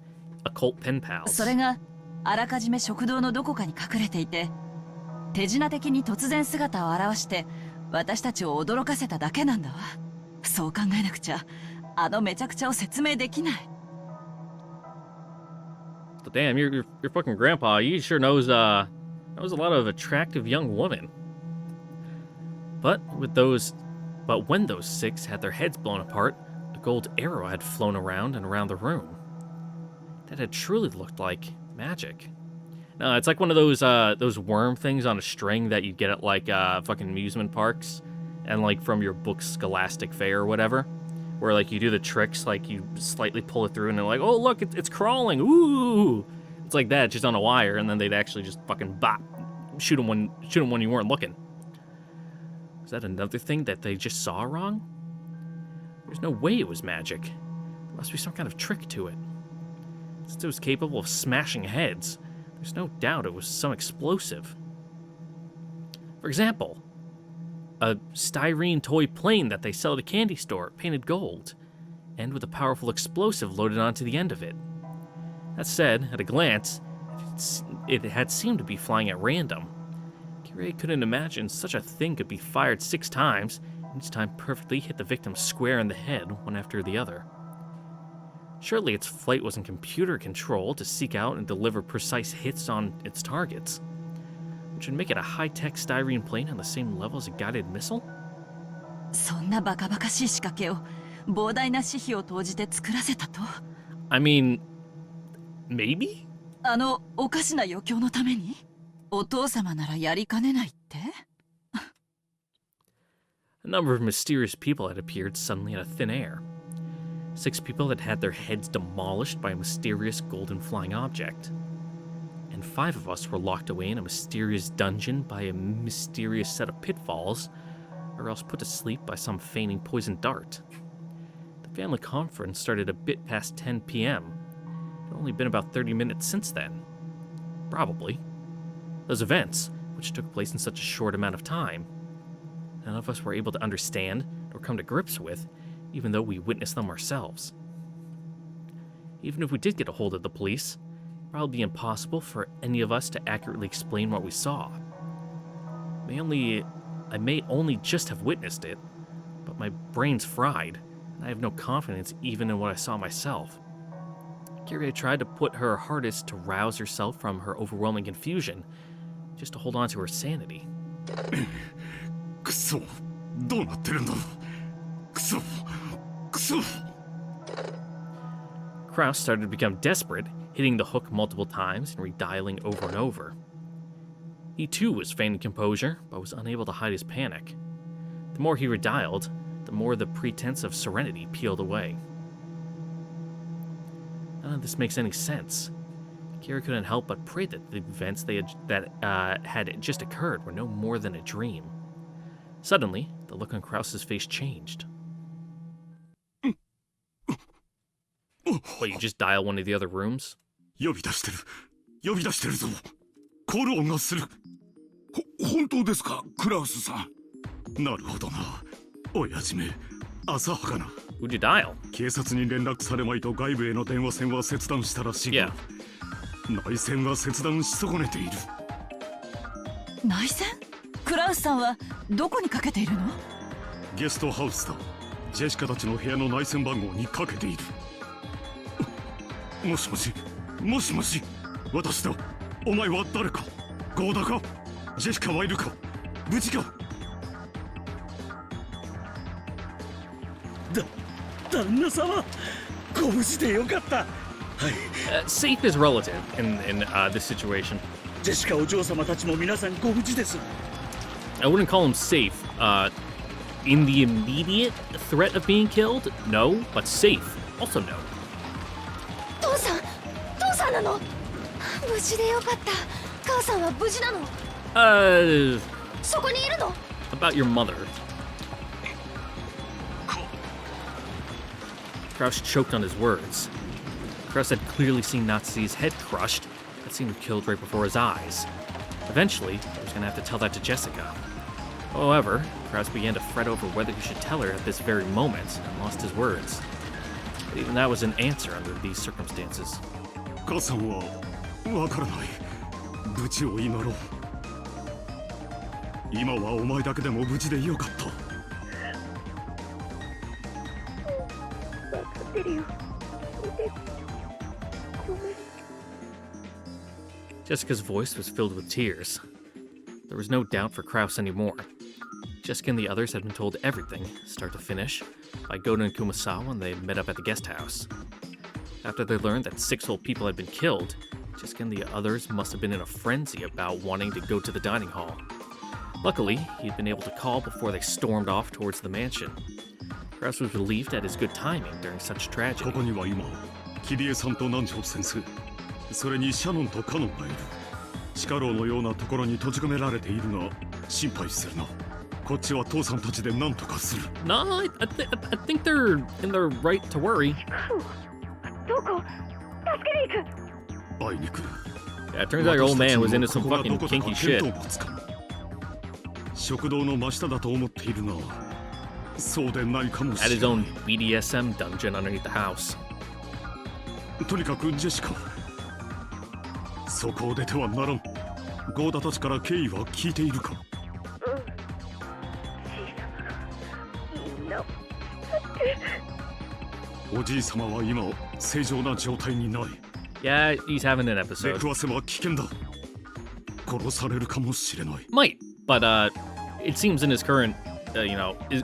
occult pen pals. それがあらかじめ食堂のどこかに隠れていて、手品的に突然姿を現して私たちを驚かせただけなんだわ。そう考えなくちゃあのめちゃくちゃを説明できない。But damn, your fucking grandpa, he sure knows a lot of attractive young women. But when those 6 had their heads blown apart, a gold arrow had flown around and around the room. That had truly looked like magic. No, it's like one of those worm things on a string that you get at like fucking amusement parks, and like from your book Scholastic Fair or whatever, where like you do the tricks, like you slightly pull it through and they're like, oh look, it's crawling, ooh! It's like that, just on a wire, and then they'd actually just fucking bop, shoot them when you weren't looking. Was that another thing that they just saw wrong? There's no way it was magic. There must be some kind of trick to it. since it was capable of smashing heads, there's no doubt it was some explosive. For example, a styrene toy plane that they sell at a candy store, painted gold, and with a powerful explosive loaded onto the end of it. That said, at a glance, it had seemed to be flying at random. Kirei couldn't imagine such a thing could be fired 6 times, and each time perfectly hit the victim square in the head, one after the other. Surely its flight wasn't computer controlled to seek out and deliver precise hits on its targets, which would make it a high-tech styrene plane on the same level as a guided missile? そんなバカバカしい仕掛けを膨大な私費を投じて作らせたと。 I mean, maybe? あのおかしな余興のためにお父様ならやりかねないって A number of mysterious people had appeared suddenly out of thin air. 6 people had had their heads demolished by a mysterious golden flying object. And 5 of us were locked away in a mysterious dungeon by a mysterious set of pitfalls, or else put to sleep by some feigning poisoned dart. The family conference started a bit past 10 p.m. It had only been about 30 minutes since then. Probably. Those events, which took place in such a short amount of time, none of us were able to understand or come to grips with, even though we witnessed them ourselves. Even if we did get a hold of the police, it would probably be impossible for any of us to accurately explain what we saw. I may only just have witnessed it, but my brain's fried, and I have no confidence even in what I saw myself. Kirei tried to put her hardest to rouse herself from her overwhelming confusion, just to hold on to her sanity. くそ、どうなってるんだ。くそ、くそ。 Kraus started to become desperate, hitting the hook multiple times and redialing over and over. He too was feigning composure, but was unable to hide his panic. The more he redialed, the more the pretense of serenity peeled away. None of this makes any sense. Kira couldn't help but pray that the events that had just occurred were no more than a dream. Suddenly, the look on Kraus's face changed. What, you just dial one of the other rooms? 呼び出してる。呼び出してるぞ。コール音がする。本当ですか、クラウスさん。なるほどな。親父め、浅はかな。Who'd you dial? 警察に連絡されまいと外部への電話線は切断したらしいが、内線は切断し損ねている。内線？クラウスさんはどこにかけているの？ゲストハウスだ。ジェシカたちの部屋の内線番号にかけている。もしもし、もしもし、私だ。お前は誰か？ゴーダか？ジェシカはいるか？無事か？旦那様、ご無事でよかった。はい。Safe is relative in this situation. ジェシカお嬢様たちも皆さんご無事です。I wouldn't call him safe. In the immediate threat of being killed, no, but safe, also no. 父さんなの？無事でよかった。母さんは無事なの？そこにいるの？ About your mother. Kraus choked on his words. Kraus had clearly seen Natsu's head crushed. That seemed to have killed right before his eyes. Eventually, he was going to have to tell that to Jessica. However, Kraus began to fret over whether he should tell her at this very moment and lost his words. But even that was an answer under these circumstances. 母さんはわからない。無事を祈ろう。今はお前だけでも無事でよかった。わかってるよ。Jessica's voice was filled with tears. There was no doubt for Kraus anymore. Jessica and the others had been told everything, start to finish, by Goda and Kumasawa when they met up at the guest house. After they learned that 6 whole people had been killed, Jessica and the others must have been in a frenzy about wanting to go to the dining hall. Luckily, he'd been able to call before they stormed off towards the mansion. Kraus was relieved at his good timing during such tragedy. ここには今、キリエさんと南條先生、それにシャノンとカノンがいる。地下牢のようなところに閉じ込められているが、心配するな。こっちは父さんたちで何とかする。No, I think they're in their right to worry. どこ？会いに来る。 Yeah, it turns out your old man was into some 私たち fucking のここがどこだか kinky shit. 見当もつかぬ。食堂の真下だと思っているが、そうでないかもし At れ his ない。 own BDSM dungeon underneath the house. とにかくジェシカ、そこを出てはならん。ゴーダたちから経緯は聞いているか？おじい様は今正常な状態にない。 Yeah, he's having an 出 episode. くわせは危険だ。殺されるかもしれない。 Might, but it seems in his current,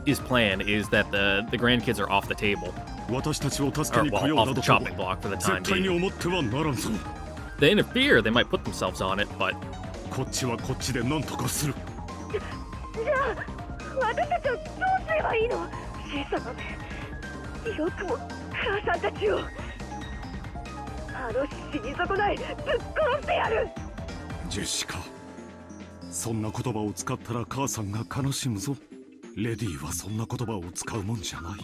his plan is that the grandkids are off the table, 私たちを助け or に来 well, よう off な the どとは chopping block for the 絶 time 対に being. 思ってはならんぞ。 If they interfere, they might put themselves on it, but こっちはこっちで何とかする。じゃあ私たちをどうすればいいの？小さな目、よくも母さんたちを。あの死に損ないぶっ殺してやる。ジェシカ、そんな言葉を使ったら母さんが悲しむぞ。レディーはそんな言葉を使うもんじゃない。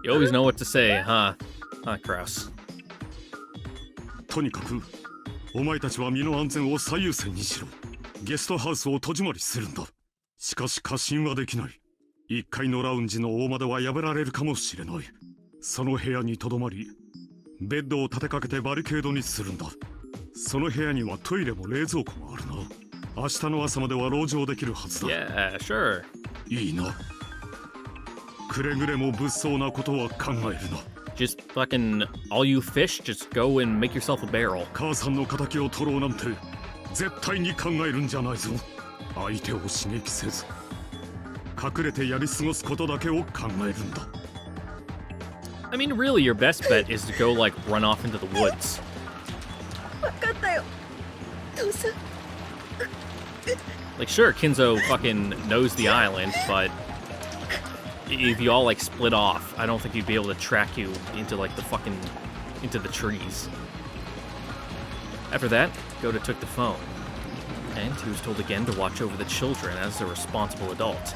you always know what to say, huh? Huh, Kraus. とにかくお前たちは身の安全を最優先にしろ。ゲストハウスを戸締まりするんだ。しかし過信はできない。1階のラウンジの大窓は破られるかもしれない。その部屋にとどまり、ベッドを立てかけてバリケードにするんだ。その部屋にはトイレも冷蔵庫もあるな。明日の朝までは籠城できるはずだ。 Yeah, sure. いいな。くれぐれも物騒なことは考えるな。 Just fucking all you fish, just go and make yourself a barrel. 母さんの敵を取ろうなんて絶対に考えるんじゃないぞ。相手を刺激せず隠れてやり過ごすことだけを考えるんだ。 I mean, really, your best bet is to go, like, run off into the woods. 分かったよ、父さん。 Like, sure, Kinzo fucking knows the island, but if you all, like, split off, I don't think he'd be able to track you into, like, into the trees. After that, Goda took the phone, and he was told again to watch over the children as a responsible adult.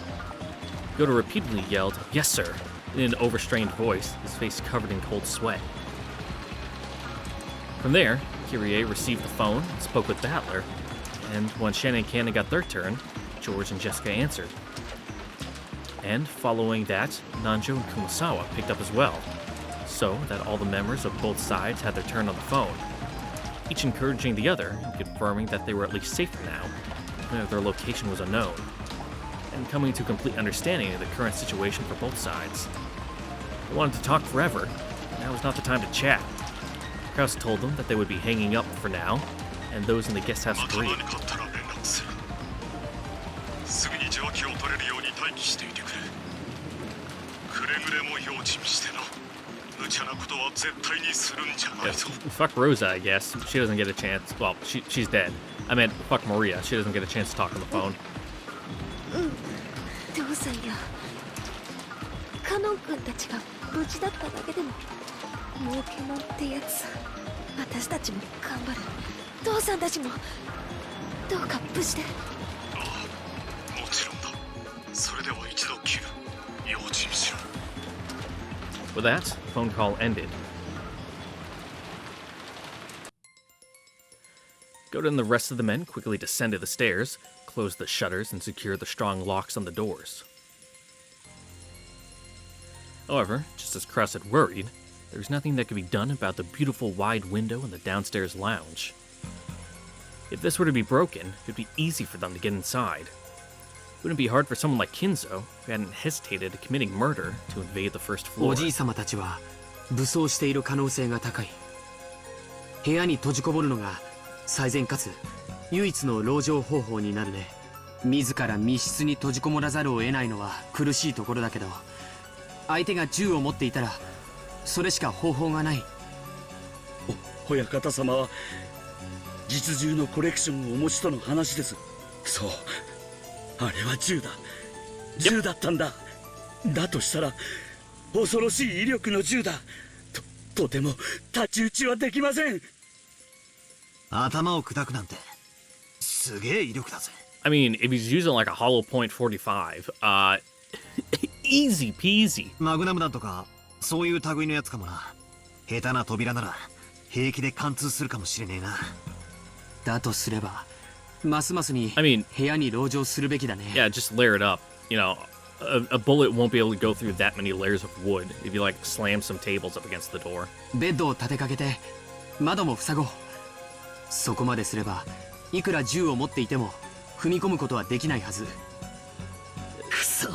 Goda repeatedly yelled, "Yes, sir," in an overstrained voice, his face covered in cold sweat. From there, Kyrie received the phone and spoke with Battler, and when Shannon and Cannon got their turn, George and Jessica answered. And following that, Nanjo and Kumasawa picked up as well, so that all the members of both sides had their turn on the phone, each encouraging the other and confirming that they were at least safer now, even if their location was unknown, and coming to a complete understanding of the current situation for both sides. They wanted to talk forever, but now was not the time to chat. Kraus told them that they would be hanging up for now, and those in the guest house agreed. すぐに受話器を取れるように待機していてくれ。くれぐれも用心してな。無茶なことは絶対にするんじゃないぞ。 Fuck Rosa, I guess. She doesn't get a chance. Well, she's dead. I meant, fuck Maria. She doesn't get a chance to talk on the phone. 父さんやカノン君たちが無事だっただけでも儲けもんってやつ。私たちも頑張る。父さんたちもどうか無事で。もちろんだ。それでは一度切る。用心しろ。 With that, the phone call ended. Goda and the rest of the men quickly descended the stairs, closed the shutters, and secured the strong locks on the doors. However, just as Kraus had worried, there was nothing that could be done about the beautiful wide window in the downstairs lounge. If this were to be broken, it would be easy for them to get inside. It wouldn't be hard for someone like Kinzo, who hadn't hesitated at committing murder, to invade the first floor. おじい様たちは武装している可能性が高い。部屋に閉じこもるのが最善かつ唯一の籠城方法になるね。自ら密室に閉じこもらざるを得ないのは苦しいところだけど、相手が銃を持っていたらそれしか方法がない。親方様は実銃のコレクションをお持ちとの話です。そう、あれは銃だ。銃だったんだ。だとしたら恐ろしい威力の銃だ。とても太刀打ちはできません。頭を砕くなんてすげえ威力だぜ。 I mean, if he's using like a hollow point 45, easy peasy. マグナム弾とかそういう類のやつかもな。下手な扉なら平気で貫通するかもしれねえな。だとすればますますに I mean, 部屋に籠城するべきだね。 yeah, just layer it up. You know, a bullet won't be able to go through that many layers of wood if you like slam some tables up against the door. ベッドを立てかけて窓も塞ごう。そこまですればいくら銃を持っていても踏み込むことはできないはず。くそ、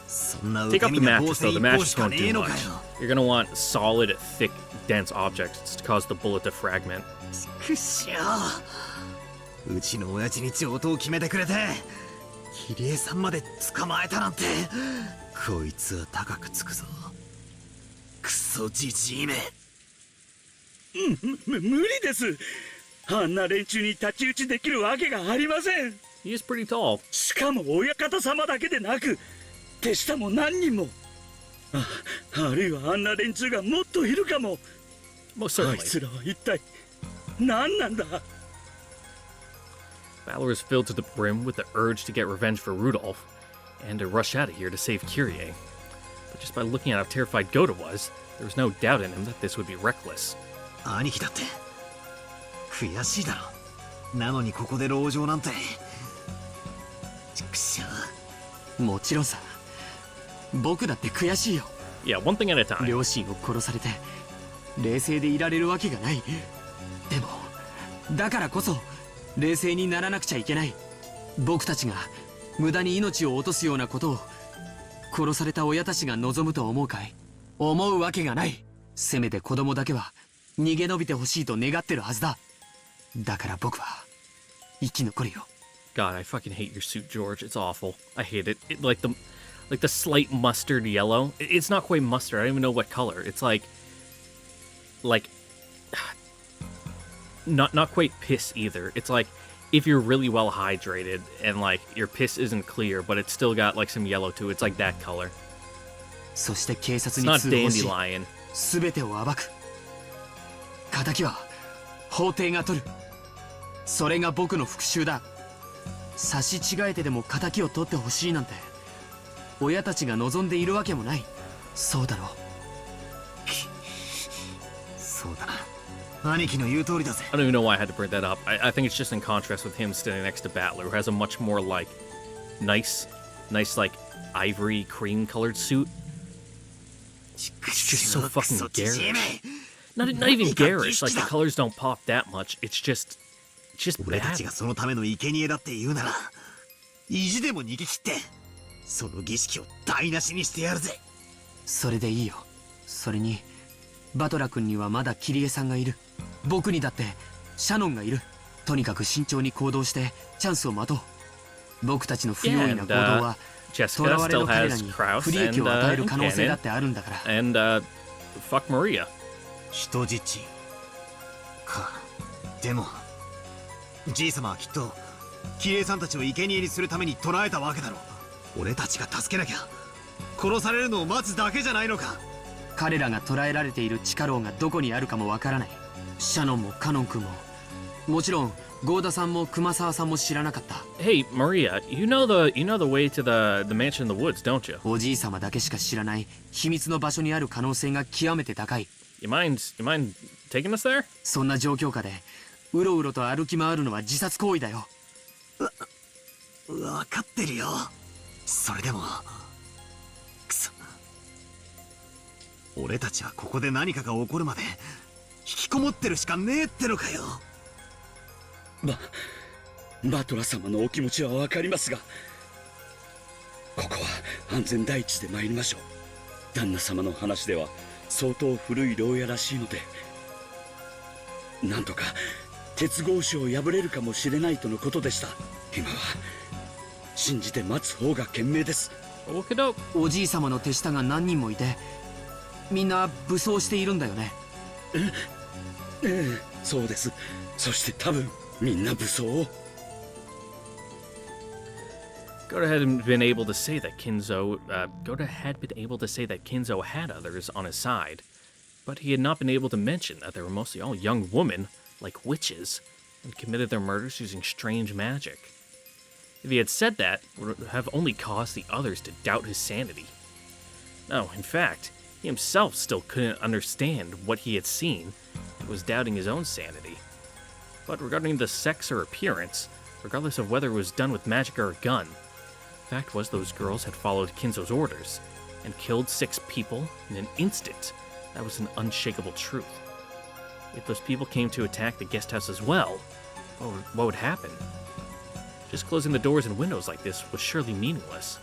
そんな Take 受け off 身 the な防 mattress 戦 though. The 一 mattress 方しか won't ねえ do のかよ。 much. You're gonna want solid, thick, dense objects to cause the bullet to fragment. くっしょ、うちの親父に上等を決めてくれてキリエさんまで捕まえたなんて、こいつは高くつくぞ。クソじじいめ。無理です。あんな連中に太刀打ちできるわけがありません。 He is pretty tall. しかも親方様だけでなく手下も何人も。あるいはあんな連中がもっといるかも。 Most あい certainly. つらは一体何なんだ。 Valor is filled to the brim with the urge to get revenge for Rudolph and to rush out of here to save Kyrie. But just by looking at how terrified Goda was, there was no doubt in him that this would be reckless. 兄貴だって悔しいだろ。なのにここで籠城なんて。ちくしょ。もちろんさ、僕だって悔しいよ。 Yeah, one thing at a time. 両親を殺されて冷静でいられるわけがない。でもだからこそ冷静にならなくちゃいけない。僕たちが無駄に命を落とすようなことを殺された親たちが望むと思うかい？思うわけがない。せめて子供だけは逃げ延びてほしいと願ってるはずだ。だから僕は生き残るよ。 God, I fucking hate your suit, George. It's awful. I hate it. Like the slight mustard yellow. It's not quite mustard. I don't even know what color. It's like not quite piss either. It's like if you're really well hydrated and like your piss isn't clear, but it's still got like some yellow to it. It's like that color. そして警察 It's に not 通報し dandelion. 全てを暴く。仇は法廷が取る。それが僕の復讐だ。差し違えてでも仇を取ってほしいなんて親たちが望んでいるわけもない。そうだろう。そうだな。兄貴の言う通りだぜ。 I don't even know why I had to bring that up. I think it's just in contrast with him standing next to Battler, who has a much more like nice like ivory cream colored suit. It's just so fucking garish. Not even garish. Like the colors don't pop that much. It's just 俺た bad. ちがそのための生贄だって言うなら意地でも逃げ切ってその儀式を台無しにしてやるぜ。それでいいよ。それにバトラ君にはまだキリエさんがいる。僕にだってシャノンがいる。とにかく慎重に行動してチャンスを待とう。僕たちの不用意な行動は囚 Jessica われ still の彼ら has に Kraus 不利益 and を与える and 可能性だ Cannon ってあるんだから。 and fuck Maria. 人質か。でもじい様はきっとキリエさんたちを生贄にするために捕らえたわけだろう。俺たちが助けなきゃ殺されるのを待つだけじゃないのか。彼らが捕らえられている地下牢がどこにあるかもわからない。シャノンもカノン君ももちろんゴーダさんも熊沢さんも知らなかった。 Hey Maria, you know the way to the mansion in the woods, don't you? おじい様だけしか知らない秘密の場所にある可能性が極めて高い。 You mind taking us there? そんな状況下でうろうろと歩き回るのは自殺行為だよ。分かってるよ。それでもくそ、俺たちはここで何かが起こるまで引きこもってるしかねえってのかよ。バトラ様のお気持ちは分かりますが、ここは安全第一で参りましょう。旦那様の話では相当古い牢屋らしいので、なんとか鉄格子を破れるかもしれないとのことでした。今は信じて待つ方が賢明です。おじい様の手下が何人もいてみんな武装しているんだよね。そうです。そして多分みんな武装を。Goda had been able to say that Kinzo had others on his side, but he had not been able to mention that they were mostly all young women, like witches, and committed their murders using strange magic. If he had said that, it would have only caused the others to doubt his sanity. No, in fact, He himself still couldn't understand what he had seen and was doubting his own sanity. But regarding the sex or appearance, regardless of whether it was done with magic or a gun, the fact was those girls had followed Kinzo's orders and killed 6 people in an instant. That was an unshakable truth. If those people came to attack the guest house as well, what would happen? Just closing the doors and windows like this was surely meaningless.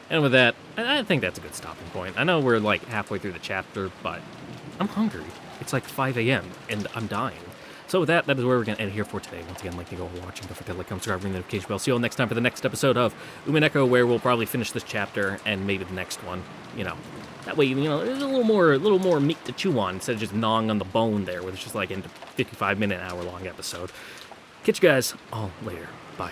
And with that, I think that's a good stopping point. I know we're like halfway through the chapter, but I'm hungry. It's like 5 a.m. and I'm dying. So with that is where we're going to end here for today. Once again, like to go watching. Don't forget to like, comment, subscribe, ring the notification bell. See you all next time for the next episode of Umineko, where we'll probably finish this chapter and maybe the next one. You know, that way, you know, there's a little more meat to chew on instead of just gnawing on the bone there, where it's just like a 55-minute, hour-long episode. Catch you guys all later. Bye.